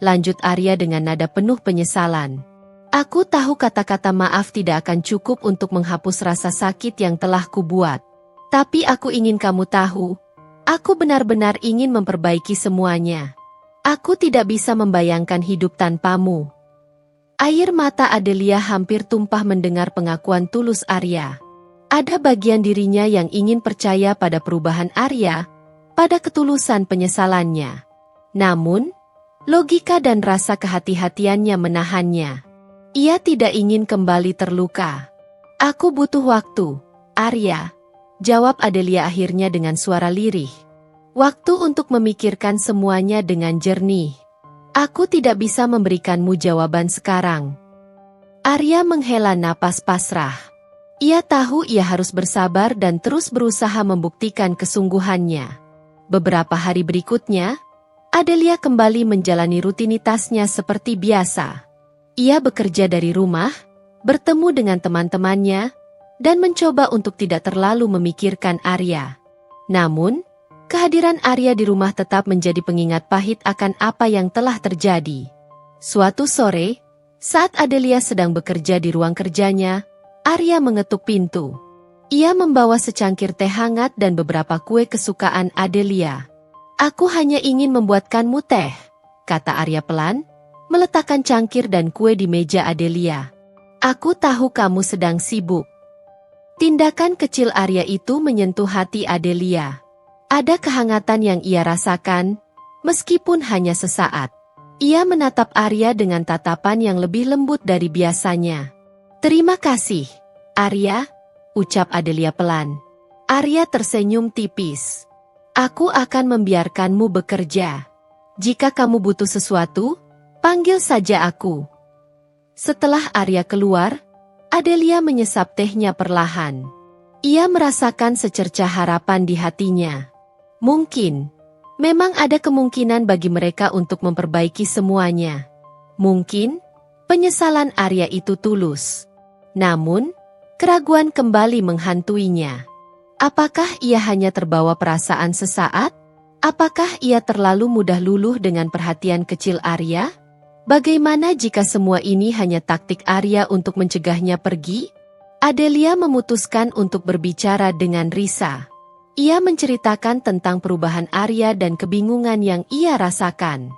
Speaker 1: lanjut Arya dengan nada penuh penyesalan. Aku tahu kata-kata maaf tidak akan cukup untuk menghapus rasa sakit yang telah kubuat. Tapi aku ingin kamu tahu, aku benar-benar ingin memperbaiki semuanya. Aku tidak bisa membayangkan hidup tanpamu. Air mata Adelia hampir tumpah mendengar pengakuan tulus Arya. Ada bagian dirinya yang ingin percaya pada perubahan Arya, pada ketulusan penyesalannya. Namun, logika dan rasa kehati-hatiannya menahannya. Ia tidak ingin kembali terluka. Aku butuh waktu, Arya, jawab Adelia akhirnya dengan suara lirih. Waktu untuk memikirkan semuanya dengan jernih. Aku tidak bisa memberikanmu jawaban sekarang. Arya menghela napas pasrah. Ia tahu ia harus bersabar dan terus berusaha membuktikan kesungguhannya. Beberapa hari berikutnya, Adelia kembali menjalani rutinitasnya seperti biasa. Ia bekerja dari rumah, bertemu dengan teman-temannya, dan mencoba untuk tidak terlalu memikirkan Arya. Namun, kehadiran Arya di rumah tetap menjadi pengingat pahit akan apa yang telah terjadi. Suatu sore, saat Adelia sedang bekerja di ruang kerjanya, Arya mengetuk pintu. Ia membawa secangkir teh hangat dan beberapa kue kesukaan Adelia. Aku hanya ingin membuatkanmu teh, kata Arya pelan, meletakkan cangkir dan kue di meja Adelia. Aku tahu kamu sedang sibuk. Tindakan kecil Arya itu menyentuh hati Adelia. Ada kehangatan yang ia rasakan, meskipun hanya sesaat. Ia menatap Arya dengan tatapan yang lebih lembut dari biasanya. Terima kasih, Arya, ucap Adelia pelan. Arya tersenyum tipis. Aku akan membiarkanmu bekerja. Jika kamu butuh sesuatu, panggil saja aku. Setelah Arya keluar, Adelia menyesap tehnya perlahan. Ia merasakan secercah harapan di hatinya. Mungkin, memang ada kemungkinan bagi mereka untuk memperbaiki semuanya. Mungkin, penyesalan Arya itu tulus. Namun, keraguan kembali menghantuinya. Apakah ia hanya terbawa perasaan sesaat? Apakah ia terlalu mudah luluh dengan perhatian kecil Arya? Bagaimana jika semua ini hanya taktik Arya untuk mencegahnya pergi? Adelia memutuskan untuk berbicara dengan Risa. Ia menceritakan tentang perubahan Arya dan kebingungan yang ia rasakan.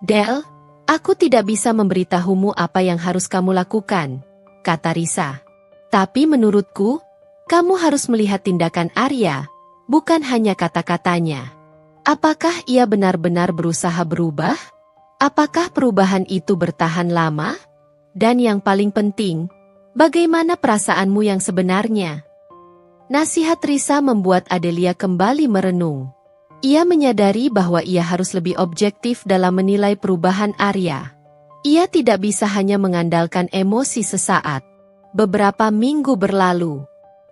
Speaker 1: Del, aku tidak bisa memberitahumu apa yang harus kamu lakukan, kata Risa. Tapi menurutku, kamu harus melihat tindakan Arya, bukan hanya kata-katanya. Apakah ia benar-benar berusaha berubah? Apakah perubahan itu bertahan lama? Dan yang paling penting, bagaimana perasaanmu yang sebenarnya? Nasihat Risa membuat Adelia kembali merenung. Ia menyadari bahwa ia harus lebih objektif dalam menilai perubahan Arya. Ia tidak bisa hanya mengandalkan emosi sesaat. Beberapa minggu berlalu,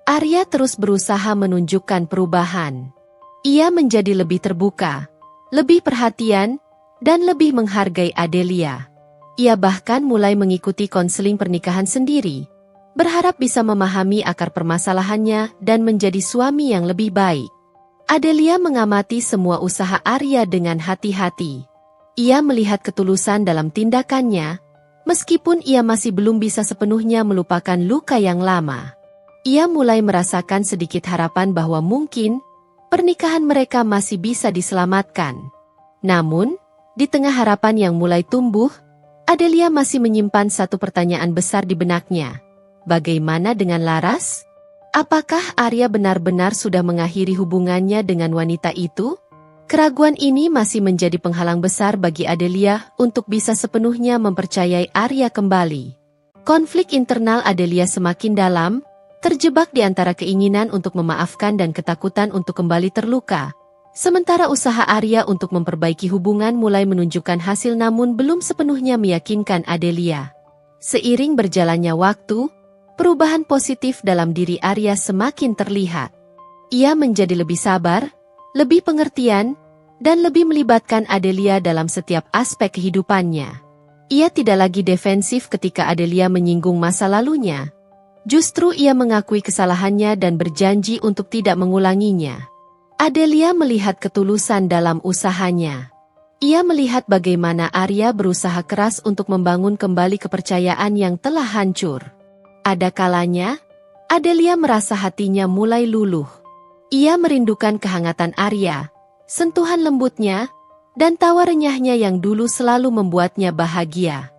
Speaker 1: Arya terus berusaha menunjukkan perubahan. Ia menjadi lebih terbuka, lebih perhatian, dan lebih menghargai Adelia. Ia bahkan mulai mengikuti konseling pernikahan sendiri, berharap bisa memahami akar permasalahannya dan menjadi suami yang lebih baik. Adelia mengamati semua usaha Arya dengan hati-hati. Ia melihat ketulusan dalam tindakannya, meskipun ia masih belum bisa sepenuhnya melupakan luka yang lama. Ia mulai merasakan sedikit harapan bahwa mungkin pernikahan mereka masih bisa diselamatkan. Namun, di tengah harapan yang mulai tumbuh, Adelia masih menyimpan satu pertanyaan besar di benaknya. Bagaimana dengan Laras? Apakah Arya benar-benar sudah mengakhiri hubungannya dengan wanita itu? Keraguan ini masih menjadi penghalang besar bagi Adelia untuk bisa sepenuhnya mempercayai Arya kembali. Konflik internal Adelia semakin dalam, terjebak di antara keinginan untuk memaafkan dan ketakutan untuk kembali terluka. Sementara usaha Arya untuk memperbaiki hubungan mulai menunjukkan hasil namun belum sepenuhnya meyakinkan Adelia. Seiring berjalannya waktu, perubahan positif dalam diri Arya semakin terlihat. Ia menjadi lebih sabar, lebih pengertian, dan lebih melibatkan Adelia dalam setiap aspek kehidupannya. Ia tidak lagi defensif ketika Adelia menyinggung masa lalunya. Justru ia mengakui kesalahannya dan berjanji untuk tidak mengulanginya. Adelia melihat ketulusan dalam usahanya. Ia melihat bagaimana Arya berusaha keras untuk membangun kembali kepercayaan yang telah hancur. Ada kalanya, Adelia merasa hatinya mulai luluh. Ia merindukan kehangatan Arya, sentuhan lembutnya, dan tawa renyahnya yang dulu selalu membuatnya bahagia.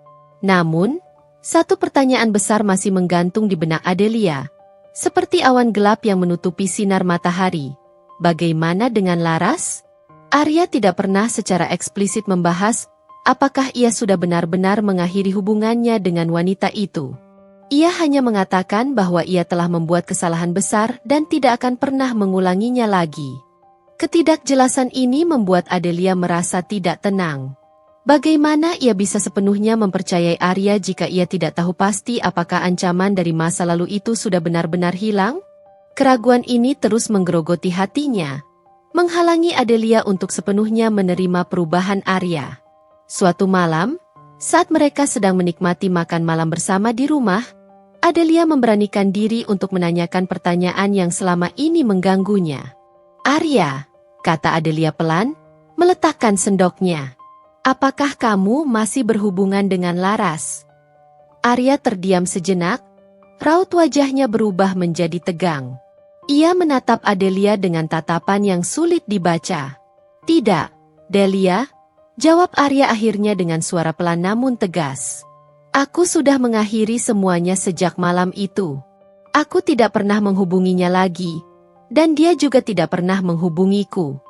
Speaker 1: Namun, satu pertanyaan besar masih menggantung di benak Adelia. Seperti awan gelap yang menutupi sinar matahari. Bagaimana dengan Laras? Arya tidak pernah secara eksplisit membahas apakah ia sudah benar-benar mengakhiri hubungannya dengan wanita itu. Ia hanya mengatakan bahwa ia telah membuat kesalahan besar dan tidak akan pernah mengulanginya lagi. Ketidakjelasan ini membuat Adelia merasa tidak tenang. Bagaimana ia bisa sepenuhnya mempercayai Arya jika ia tidak tahu pasti apakah ancaman dari masa lalu itu sudah benar-benar hilang? Keraguan ini terus menggerogoti hatinya, menghalangi Adelia untuk sepenuhnya menerima perubahan Arya. Suatu malam, saat mereka sedang menikmati makan malam bersama di rumah, Adelia memberanikan diri untuk menanyakan pertanyaan yang selama ini mengganggunya. "Arya," kata Adelia pelan, meletakkan sendoknya. "Apakah kamu masih berhubungan dengan Laras?" Arya terdiam sejenak, raut wajahnya berubah menjadi tegang. Ia menatap Adelia dengan tatapan yang sulit dibaca. "Tidak, Delia," jawab Arya akhirnya dengan suara pelan namun tegas. "Aku sudah mengakhiri semuanya sejak malam itu. Aku tidak pernah menghubunginya lagi, dan dia juga tidak pernah menghubungiku."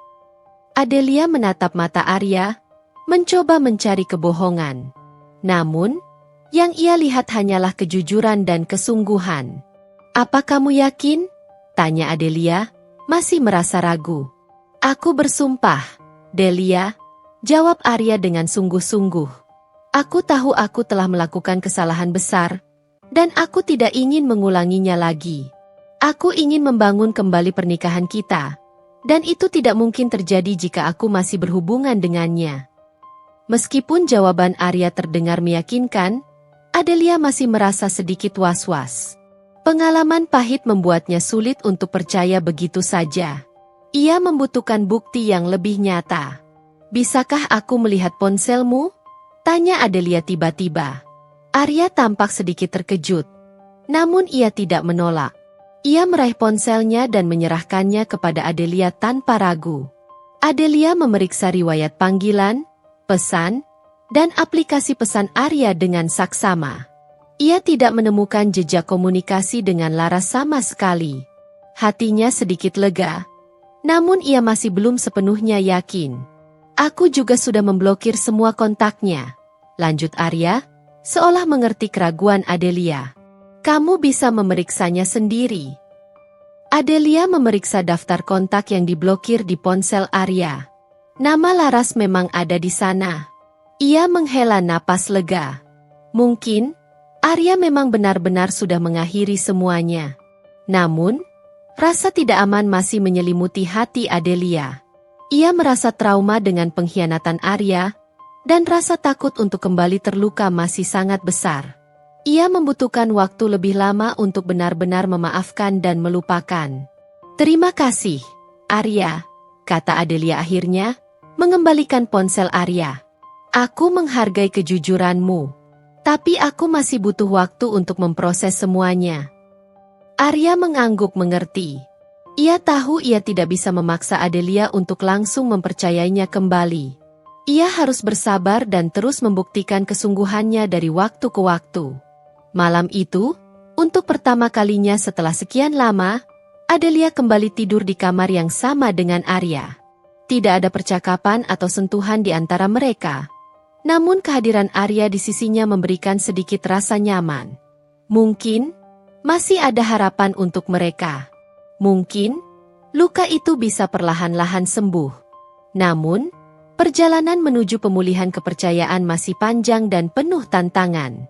Speaker 1: Adelia menatap mata Arya, mencoba mencari kebohongan. Namun, yang ia lihat hanyalah kejujuran dan kesungguhan. "Apa kamu yakin?" tanya Adelia, masih merasa ragu. "Aku bersumpah, Delia," jawab Arya dengan sungguh-sungguh. "Aku tahu aku telah melakukan kesalahan besar, dan aku tidak ingin mengulanginya lagi. Aku ingin membangun kembali pernikahan kita, dan itu tidak mungkin terjadi jika aku masih berhubungan dengannya." Meskipun jawaban Arya terdengar meyakinkan, Adelia masih merasa sedikit was-was. Pengalaman pahit membuatnya sulit untuk percaya begitu saja. Ia membutuhkan bukti yang lebih nyata. "Bisakah aku melihat ponselmu?" tanya Adelia tiba-tiba. Arya tampak sedikit terkejut. Namun ia tidak menolak. Ia meraih ponselnya dan menyerahkannya kepada Adelia tanpa ragu. Adelia memeriksa riwayat panggilan, pesan, dan aplikasi pesan Arya dengan saksama. Ia tidak menemukan jejak komunikasi dengan Laras sama sekali. Hatinya sedikit lega, namun ia masih belum sepenuhnya yakin. "Aku juga sudah memblokir semua kontaknya," lanjut Arya, seolah mengerti keraguan Adelia. "Kamu bisa memeriksanya sendiri." Adelia memeriksa daftar kontak yang diblokir di ponsel Arya. Nama Laras memang ada di sana. Ia menghela napas lega. Mungkin Arya memang benar-benar sudah mengakhiri semuanya. Namun, rasa tidak aman masih menyelimuti hati Adelia. Ia merasa trauma dengan pengkhianatan Arya, dan rasa takut untuk kembali terluka masih sangat besar. Ia membutuhkan waktu lebih lama untuk benar-benar memaafkan dan melupakan. "Terima kasih, Arya," kata Adelia akhirnya, mengembalikan ponsel Arya. "Aku menghargai kejujuranmu. Tapi aku masih butuh waktu untuk memproses semuanya." Arya mengangguk mengerti. Ia tahu ia tidak bisa memaksa Adelia untuk langsung mempercayainya kembali. Ia harus bersabar dan terus membuktikan kesungguhannya dari waktu ke waktu. Malam itu, untuk pertama kalinya setelah sekian lama, Adelia kembali tidur di kamar yang sama dengan Arya. Tidak ada percakapan atau sentuhan di antara mereka. Namun kehadiran Arya di sisinya memberikan sedikit rasa nyaman. Mungkin masih ada harapan untuk mereka. Mungkin luka itu bisa perlahan-lahan sembuh. Namun, perjalanan menuju pemulihan kepercayaan masih panjang dan penuh tantangan.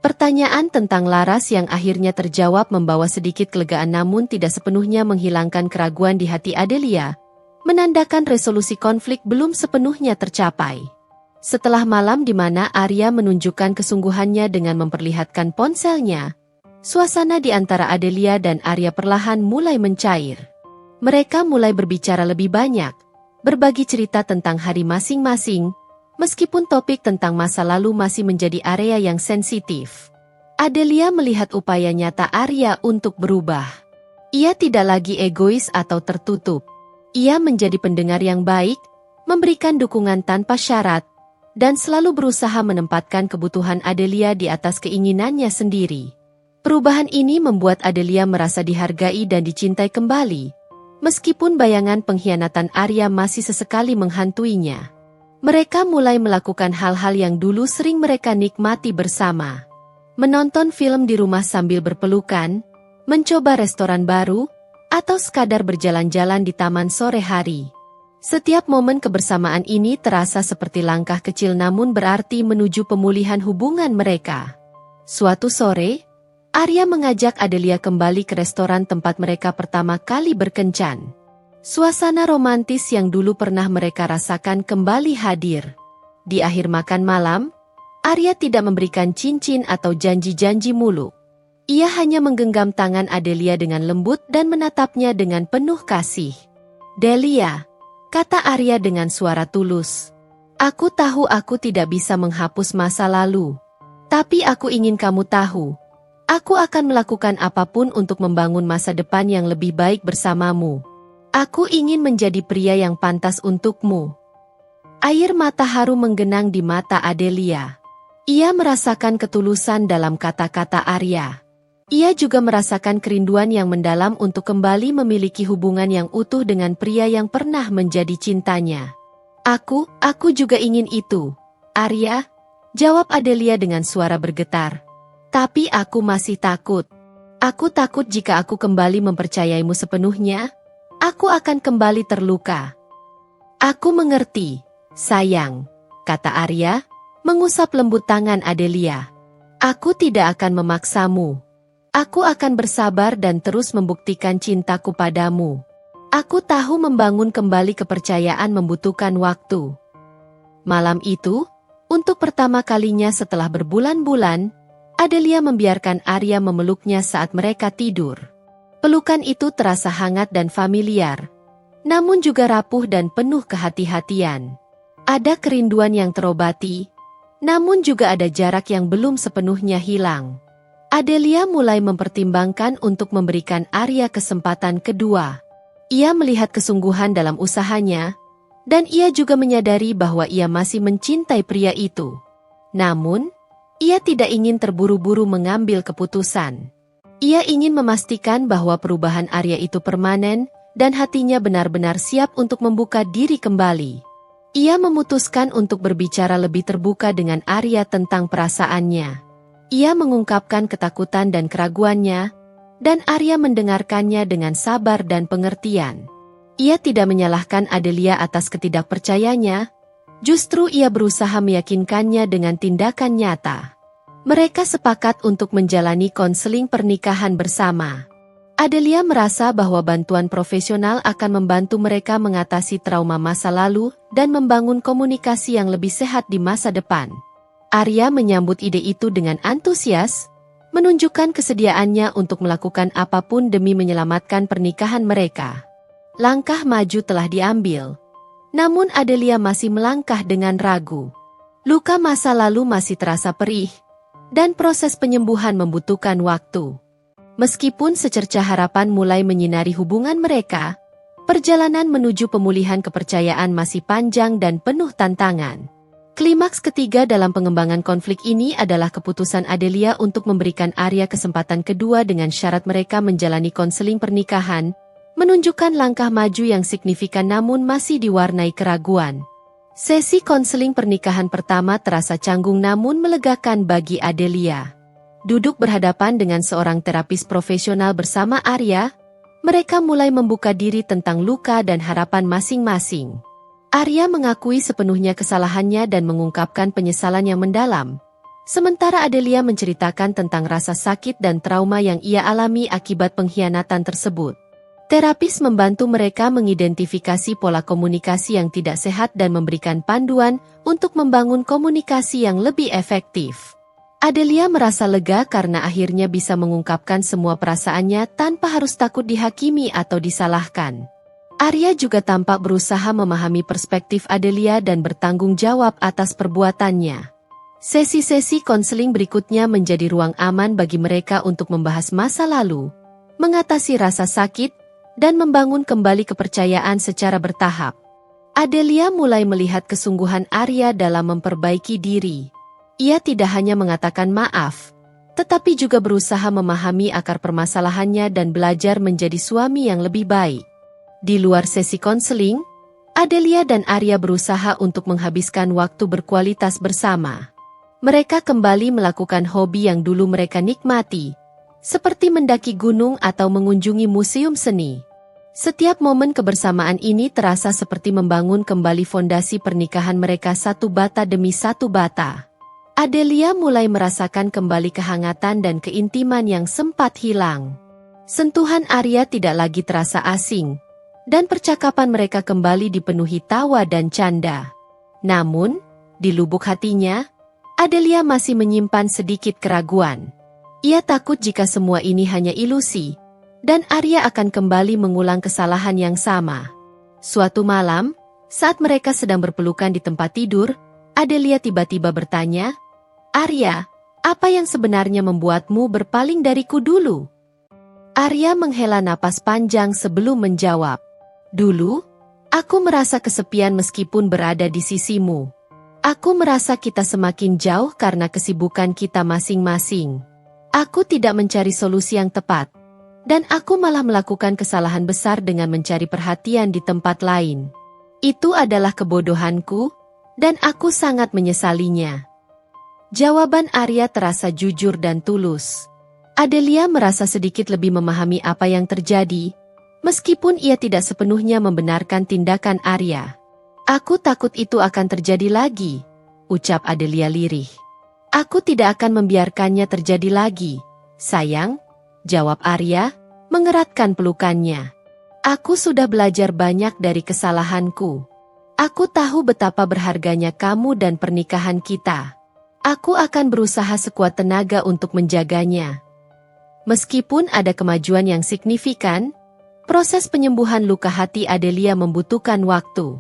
Speaker 1: Pertanyaan tentang Laras yang akhirnya terjawab membawa sedikit kelegaan namun tidak sepenuhnya menghilangkan keraguan di hati Adelia, menandakan resolusi konflik belum sepenuhnya tercapai. Setelah malam di mana Arya menunjukkan kesungguhannya dengan memperlihatkan ponselnya, Suasana di antara Adelia dan Arya perlahan mulai mencair. Mereka mulai berbicara lebih banyak, berbagi cerita tentang hari masing-masing, meskipun topik tentang masa lalu masih menjadi area yang sensitif. Adelia melihat upaya nyata Arya untuk berubah. Ia tidak lagi egois atau tertutup. Ia menjadi pendengar yang baik, memberikan dukungan tanpa syarat, dan selalu berusaha menempatkan kebutuhan Adelia di atas keinginannya sendiri. Perubahan ini membuat Adelia merasa dihargai dan dicintai kembali, meskipun bayangan pengkhianatan Arya masih sesekali menghantuinya. Mereka mulai melakukan hal-hal yang dulu sering mereka nikmati bersama. Menonton film di rumah sambil berpelukan, mencoba restoran baru, atau sekadar berjalan-jalan di taman sore hari. Setiap momen kebersamaan ini terasa seperti langkah kecil namun berarti menuju pemulihan hubungan mereka. Suatu sore, Arya mengajak Adelia kembali ke restoran tempat mereka pertama kali berkencan. Suasana romantis yang dulu pernah mereka rasakan kembali hadir. Di akhir makan malam, Arya tidak memberikan cincin atau janji-janji muluk. Ia hanya menggenggam tangan Adelia dengan lembut dan menatapnya dengan penuh kasih. "Delia," kata Arya dengan suara tulus. "Aku tahu aku tidak bisa menghapus masa lalu. Tapi aku ingin kamu tahu. Aku akan melakukan apapun untuk membangun masa depan yang lebih baik bersamamu. Aku ingin menjadi pria yang pantas untukmu." Air mata haru menggenang di mata Adelia. Ia merasakan ketulusan dalam kata-kata Arya. Ia juga merasakan kerinduan yang mendalam untuk kembali memiliki hubungan yang utuh dengan pria yang pernah menjadi cintanya. Aku juga ingin itu, Arya," jawab Adelia dengan suara bergetar. "Tapi aku masih takut. Aku takut jika aku kembali mempercayaimu sepenuhnya, aku akan kembali terluka." "Aku mengerti, sayang," kata Arya, mengusap lembut tangan Adelia. "Aku tidak akan memaksamu. Aku akan bersabar dan terus membuktikan cintaku padamu. Aku tahu membangun kembali kepercayaan membutuhkan waktu." Malam itu, untuk pertama kalinya setelah berbulan-bulan, Adelia membiarkan Arya memeluknya saat mereka tidur. Pelukan itu terasa hangat dan familiar, namun juga rapuh dan penuh kehati-hatian. Ada kerinduan yang terobati, namun juga ada jarak yang belum sepenuhnya hilang. Adelia mulai mempertimbangkan untuk memberikan Arya kesempatan kedua. Ia melihat kesungguhan dalam usahanya, dan ia juga menyadari bahwa ia masih mencintai pria itu. Namun, ia tidak ingin terburu-buru mengambil keputusan. Ia ingin memastikan bahwa perubahan Arya itu permanen, dan hatinya benar-benar siap untuk membuka diri kembali. Ia memutuskan untuk berbicara lebih terbuka dengan Arya tentang perasaannya. Ia mengungkapkan ketakutan dan keraguannya, dan Arya mendengarkannya dengan sabar dan pengertian. Ia tidak menyalahkan Adelia atas ketidakpercayanya, justru ia berusaha meyakinkannya dengan tindakan nyata. Mereka sepakat untuk menjalani konseling pernikahan bersama. Adelia merasa bahwa bantuan profesional akan membantu mereka mengatasi trauma masa lalu dan membangun komunikasi yang lebih sehat di masa depan. Arya menyambut ide itu dengan antusias, menunjukkan kesediaannya untuk melakukan apapun demi menyelamatkan pernikahan mereka. Langkah maju telah diambil, namun Adelia masih melangkah dengan ragu. Luka masa lalu masih terasa perih, dan proses penyembuhan membutuhkan waktu. Meskipun secercah harapan mulai menyinari hubungan mereka, perjalanan menuju pemulihan kepercayaan masih panjang dan penuh tantangan. Klimaks ketiga dalam pengembangan konflik ini adalah keputusan Adelia untuk memberikan Arya kesempatan kedua dengan syarat mereka menjalani konseling pernikahan, menunjukkan langkah maju yang signifikan namun masih diwarnai keraguan. Sesi konseling pernikahan pertama terasa canggung namun melegakan bagi Adelia. Duduk berhadapan dengan seorang terapis profesional bersama Arya, mereka mulai membuka diri tentang luka dan harapan masing-masing. Arya mengakui sepenuhnya kesalahannya dan mengungkapkan penyesalan yang mendalam, sementara Adelia menceritakan tentang rasa sakit dan trauma yang ia alami akibat pengkhianatan tersebut. Terapis membantu mereka mengidentifikasi pola komunikasi yang tidak sehat dan memberikan panduan untuk membangun komunikasi yang lebih efektif. Adelia merasa lega karena akhirnya bisa mengungkapkan semua perasaannya tanpa harus takut dihakimi atau disalahkan. Arya juga tampak berusaha memahami perspektif Adelia dan bertanggung jawab atas perbuatannya. Sesi-sesi konseling berikutnya menjadi ruang aman bagi mereka untuk membahas masa lalu, mengatasi rasa sakit, dan membangun kembali kepercayaan secara bertahap. Adelia mulai melihat kesungguhan Arya dalam memperbaiki diri. Ia tidak hanya mengatakan maaf, tetapi juga berusaha memahami akar permasalahannya dan belajar menjadi suami yang lebih baik. Di luar sesi konseling, Adelia dan Arya berusaha untuk menghabiskan waktu berkualitas bersama. Mereka kembali melakukan hobi yang dulu mereka nikmati, seperti mendaki gunung atau mengunjungi museum seni. Setiap momen kebersamaan ini terasa seperti membangun kembali fondasi pernikahan mereka satu bata demi satu bata. Adelia mulai merasakan kembali kehangatan dan keintiman yang sempat hilang. Sentuhan Arya tidak lagi terasa asing, dan percakapan mereka kembali dipenuhi tawa dan canda. Namun, di lubuk hatinya, Adelia masih menyimpan sedikit keraguan. Ia takut jika semua ini hanya ilusi, dan Arya akan kembali mengulang kesalahan yang sama. Suatu malam, saat mereka sedang berpelukan di tempat tidur, Adelia tiba-tiba bertanya, "Arya, apa yang sebenarnya membuatmu berpaling dariku dulu?" Arya menghela napas panjang sebelum menjawab, "Dulu, aku merasa kesepian meskipun berada di sisimu. Aku merasa kita semakin jauh karena kesibukan kita masing-masing. Aku tidak mencari solusi yang tepat, dan aku malah melakukan kesalahan besar dengan mencari perhatian di tempat lain. Itu adalah kebodohanku, dan aku sangat menyesalinya." Jawaban Arya terasa jujur dan tulus. Adelia merasa sedikit lebih memahami apa yang terjadi, meskipun ia tidak sepenuhnya membenarkan tindakan Arya. "Aku takut itu akan terjadi lagi," ucap Adelia lirih. "Aku tidak akan membiarkannya terjadi lagi, sayang," jawab Arya, mengeratkan pelukannya. "Aku sudah belajar banyak dari kesalahanku. Aku tahu betapa berharganya kamu dan pernikahan kita. Aku akan berusaha sekuat tenaga untuk menjaganya." Meskipun ada kemajuan yang signifikan, proses penyembuhan luka hati Adelia membutuhkan waktu.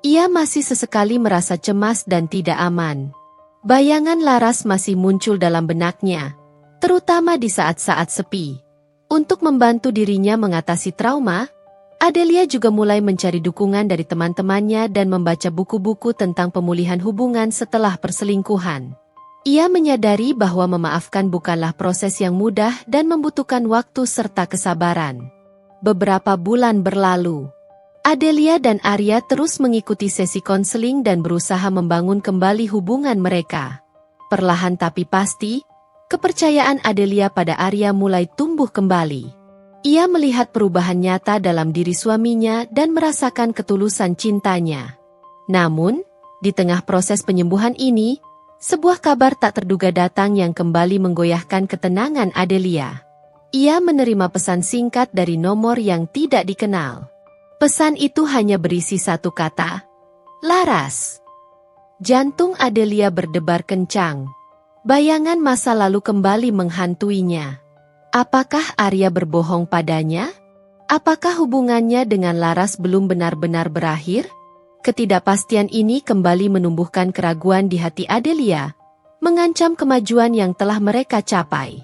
Speaker 1: Ia masih sesekali merasa cemas dan tidak aman. Bayangan Laras masih muncul dalam benaknya, terutama di saat-saat sepi. Untuk membantu dirinya mengatasi trauma, Adelia juga mulai mencari dukungan dari teman-temannya dan membaca buku-buku tentang pemulihan hubungan setelah perselingkuhan. Ia menyadari bahwa memaafkan bukanlah proses yang mudah dan membutuhkan waktu serta kesabaran. Beberapa bulan berlalu. Adelia dan Arya terus mengikuti sesi konseling dan berusaha membangun kembali hubungan mereka. Perlahan tapi pasti, kepercayaan Adelia pada Arya mulai tumbuh kembali. Ia melihat perubahan nyata dalam diri suaminya dan merasakan ketulusan cintanya. Namun, di tengah proses penyembuhan ini, sebuah kabar tak terduga datang yang kembali menggoyahkan ketenangan Adelia. Ia menerima pesan singkat dari nomor yang tidak dikenal. Pesan itu hanya berisi satu kata, "Laras." Jantung Adelia berdebar kencang. Bayangan masa lalu kembali menghantuinya. Apakah Arya berbohong padanya? Apakah hubungannya dengan Laras belum benar-benar berakhir? Ketidakpastian ini kembali menumbuhkan keraguan di hati Adelia, mengancam kemajuan yang telah mereka capai.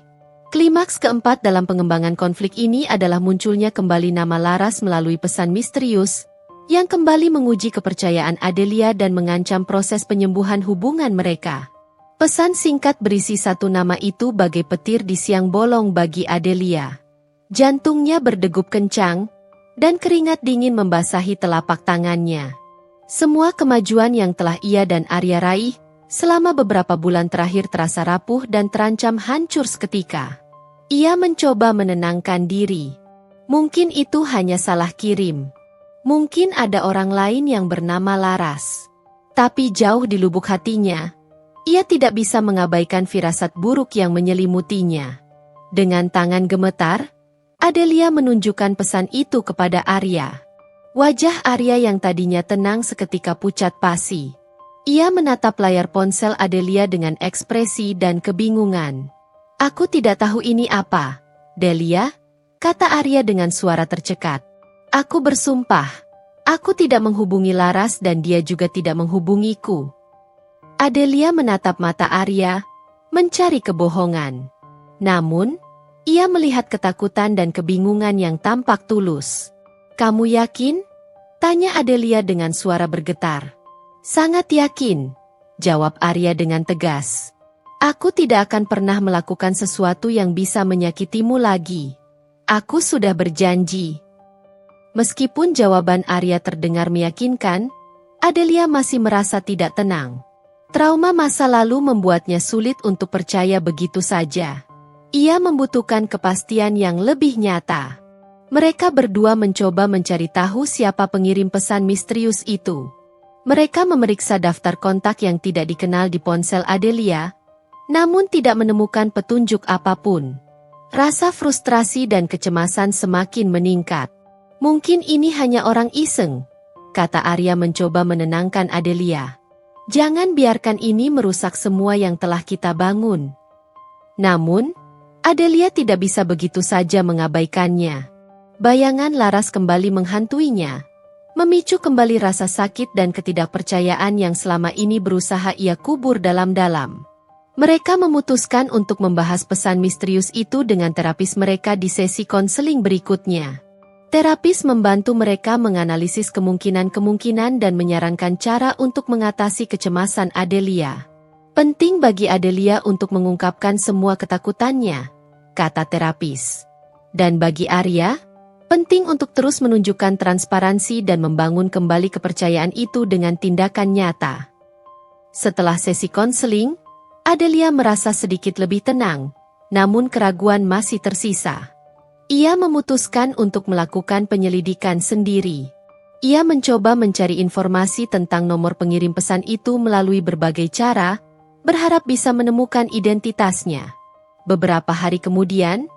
Speaker 1: Klimaks keempat dalam pengembangan konflik ini adalah munculnya kembali nama Laras melalui pesan misterius, yang kembali menguji kepercayaan Adelia dan mengancam proses penyembuhan hubungan mereka. Pesan singkat berisi satu nama itu bagai petir di siang bolong bagi Adelia. Jantungnya berdegup kencang, dan keringat dingin membasahi telapak tangannya. Semua kemajuan yang telah ia dan Arya raih selama beberapa bulan terakhir terasa rapuh dan terancam hancur seketika. Ia mencoba menenangkan diri. Mungkin itu hanya salah kirim. Mungkin ada orang lain yang bernama Laras. Tapi jauh di lubuk hatinya, ia tidak bisa mengabaikan firasat buruk yang menyelimutinya. Dengan tangan gemetar, Adelia menunjukkan pesan itu kepada Arya. Wajah Arya yang tadinya tenang seketika pucat pasi. Ia menatap layar ponsel Adelia dengan ekspresi dan kebingungan. Aku tidak tahu ini apa, Delia, kata Arya dengan suara tercekat. Aku bersumpah, aku tidak menghubungi Laras dan dia juga tidak menghubungiku. Adelia menatap mata Arya, mencari kebohongan. Namun, ia melihat ketakutan dan kebingungan yang tampak tulus. Kamu yakin? Tanya Adelia dengan suara bergetar. Sangat yakin, jawab Arya dengan tegas. Aku tidak akan pernah melakukan sesuatu yang bisa menyakitimu lagi. Aku sudah berjanji. Meskipun jawaban Arya terdengar meyakinkan, Adelia masih merasa tidak tenang. Trauma masa lalu membuatnya sulit untuk percaya begitu saja. Ia membutuhkan kepastian yang lebih nyata. Mereka berdua mencoba mencari tahu siapa pengirim pesan misterius itu. Mereka memeriksa daftar kontak yang tidak dikenal di ponsel Adelia, namun tidak menemukan petunjuk apapun. Rasa frustrasi dan kecemasan semakin meningkat. Mungkin ini hanya orang iseng, kata Arya mencoba menenangkan Adelia. Jangan biarkan ini merusak semua yang telah kita bangun. Namun, Adelia tidak bisa begitu saja mengabaikannya. Bayangan Laras kembali menghantuinya, memicu kembali rasa sakit dan ketidakpercayaan yang selama ini berusaha ia kubur dalam-dalam. Mereka memutuskan untuk membahas pesan misterius itu dengan terapis mereka di sesi konseling berikutnya. Terapis membantu mereka menganalisis kemungkinan-kemungkinan dan menyarankan cara untuk mengatasi kecemasan Adelia. Penting bagi Adelia untuk mengungkapkan semua ketakutannya, kata terapis. Dan bagi Arya, penting untuk terus menunjukkan transparansi dan membangun kembali kepercayaan itu dengan tindakan nyata. Setelah sesi konseling, Adelia merasa sedikit lebih tenang, namun keraguan masih tersisa. Ia memutuskan untuk melakukan penyelidikan sendiri. Ia mencoba mencari informasi tentang nomor pengirim pesan itu melalui berbagai cara, berharap bisa menemukan identitasnya. Beberapa hari kemudian,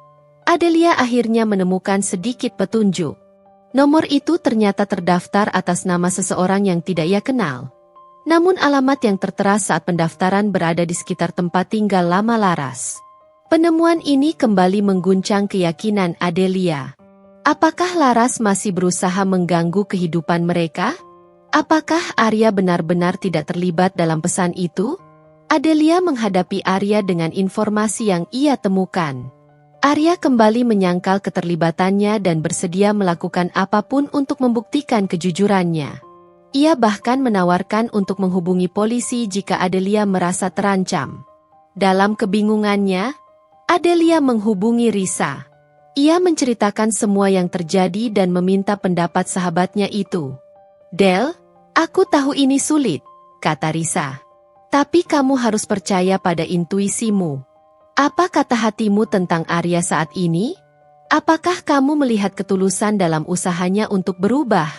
Speaker 1: Adelia akhirnya menemukan sedikit petunjuk. Nomor itu ternyata terdaftar atas nama seseorang yang tidak ia kenal. Namun alamat yang tertera saat pendaftaran berada di sekitar tempat tinggal lama Laras. Penemuan ini kembali mengguncang keyakinan Adelia. Apakah Laras masih berusaha mengganggu kehidupan mereka? Apakah Arya benar-benar tidak terlibat dalam pesan itu? Adelia menghadapi Arya dengan informasi yang ia temukan. Arya kembali menyangkal keterlibatannya dan bersedia melakukan apapun untuk membuktikan kejujurannya. Ia bahkan menawarkan untuk menghubungi polisi jika Adelia merasa terancam. Dalam kebingungannya, Adelia menghubungi Risa. Ia menceritakan semua yang terjadi dan meminta pendapat sahabatnya itu. Del, aku tahu ini sulit, kata Risa. Tapi kamu harus percaya pada intuisimu. Apa kata hatimu tentang Arya saat ini? Apakah kamu melihat ketulusan dalam usahanya untuk berubah?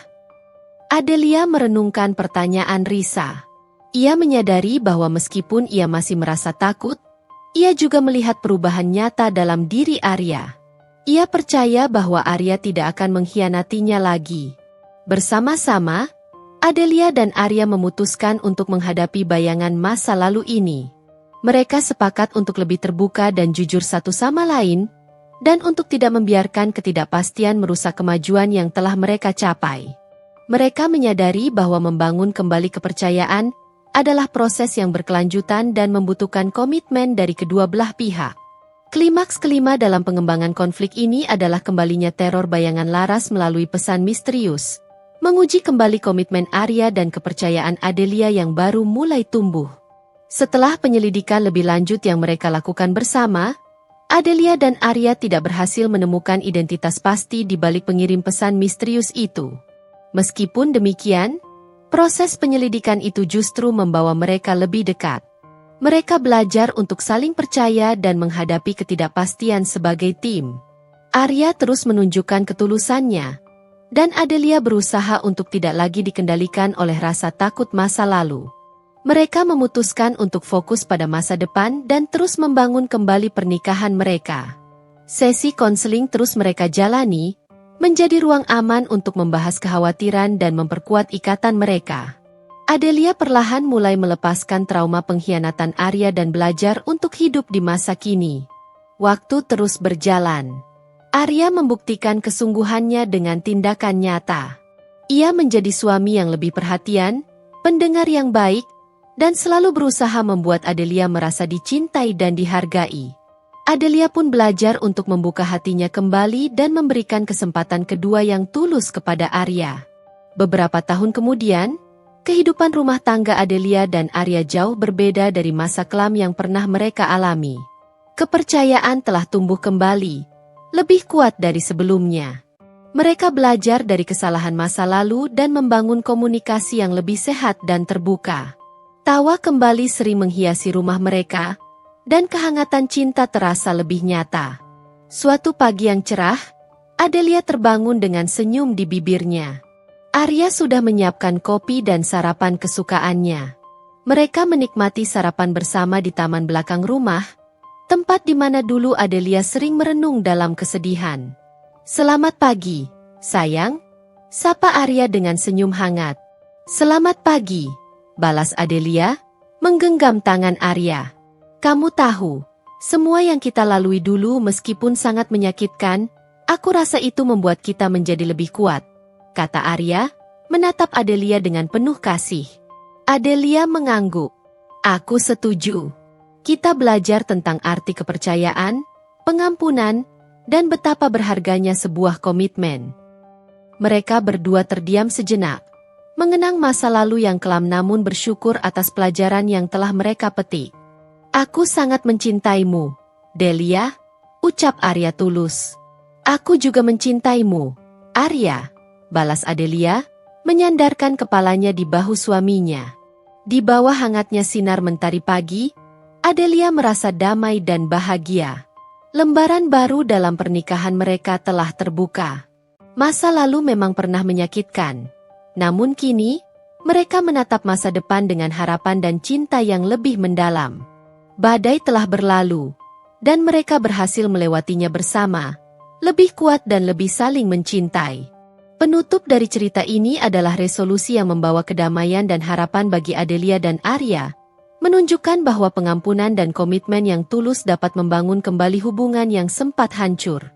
Speaker 1: Adelia merenungkan pertanyaan Risa. Ia menyadari bahwa meskipun ia masih merasa takut, ia juga melihat perubahan nyata dalam diri Arya. Ia percaya bahwa Arya tidak akan mengkhianatinya lagi. Bersama-sama, Adelia dan Arya memutuskan untuk menghadapi bayangan masa lalu ini. Mereka sepakat untuk lebih terbuka dan jujur satu sama lain, dan untuk tidak membiarkan ketidakpastian merusak kemajuan yang telah mereka capai. Mereka menyadari bahwa membangun kembali kepercayaan adalah proses yang berkelanjutan dan membutuhkan komitmen dari kedua belah pihak. Klimaks kelima dalam pengembangan konflik ini adalah kembalinya teror bayangan Laras melalui pesan misterius, menguji kembali komitmen Arya dan kepercayaan Adelia yang baru mulai tumbuh. Setelah penyelidikan lebih lanjut yang mereka lakukan bersama, Adelia dan Arya tidak berhasil menemukan identitas pasti di balik pengirim pesan misterius itu. Meskipun demikian, proses penyelidikan itu justru membawa mereka lebih dekat. Mereka belajar untuk saling percaya dan menghadapi ketidakpastian sebagai tim. Arya terus menunjukkan ketulusannya, dan Adelia berusaha untuk tidak lagi dikendalikan oleh rasa takut masa lalu. Mereka memutuskan untuk fokus pada masa depan dan terus membangun kembali pernikahan mereka. Sesi konseling terus mereka jalani, menjadi ruang aman untuk membahas kekhawatiran dan memperkuat ikatan mereka. Adelia perlahan mulai melepaskan trauma pengkhianatan Arya dan belajar untuk hidup di masa kini. Waktu terus berjalan. Arya membuktikan kesungguhannya dengan tindakan nyata. Ia menjadi suami yang lebih perhatian, pendengar yang baik, dan selalu berusaha membuat Adelia merasa dicintai dan dihargai. Adelia pun belajar untuk membuka hatinya kembali dan memberikan kesempatan kedua yang tulus kepada Arya. Beberapa tahun kemudian, kehidupan rumah tangga Adelia dan Arya jauh berbeda dari masa kelam yang pernah mereka alami. Kepercayaan telah tumbuh kembali, lebih kuat dari sebelumnya. Mereka belajar dari kesalahan masa lalu dan membangun komunikasi yang lebih sehat dan terbuka. Tawa kembali sering menghiasi rumah mereka, dan kehangatan cinta terasa lebih nyata. Suatu pagi yang cerah, Adelia terbangun dengan senyum di bibirnya. Arya sudah menyiapkan kopi dan sarapan kesukaannya. Mereka menikmati sarapan bersama di taman belakang rumah, tempat di mana dulu Adelia sering merenung dalam kesedihan. "Selamat pagi, sayang," sapa Arya dengan senyum hangat. "Selamat pagi," balas Adelia, menggenggam tangan Arya. "Kamu tahu, semua yang kita lalui dulu meskipun sangat menyakitkan, aku rasa itu membuat kita menjadi lebih kuat," kata Arya, menatap Adelia dengan penuh kasih. Adelia mengangguk. "Aku setuju. Kita belajar tentang arti kepercayaan, pengampunan, dan betapa berharganya sebuah komitmen." Mereka berdua terdiam sejenak, mengenang masa lalu yang kelam namun bersyukur atas pelajaran yang telah mereka petik. "Aku sangat mencintaimu, Delia," ucap Arya tulus. "Aku juga mencintaimu, Arya," balas Adelia, menyandarkan kepalanya di bahu suaminya. Di bawah hangatnya sinar mentari pagi, Adelia merasa damai dan bahagia. Lembaran baru dalam pernikahan mereka telah terbuka. Masa lalu memang pernah menyakitkan, namun kini, mereka menatap masa depan dengan harapan dan cinta yang lebih mendalam. Badai telah berlalu, dan mereka berhasil melewatinya bersama, lebih kuat dan lebih saling mencintai. Penutup dari cerita ini adalah resolusi yang membawa kedamaian dan harapan bagi Adelia dan Arya, menunjukkan bahwa pengampunan dan komitmen yang tulus dapat membangun kembali hubungan yang sempat hancur.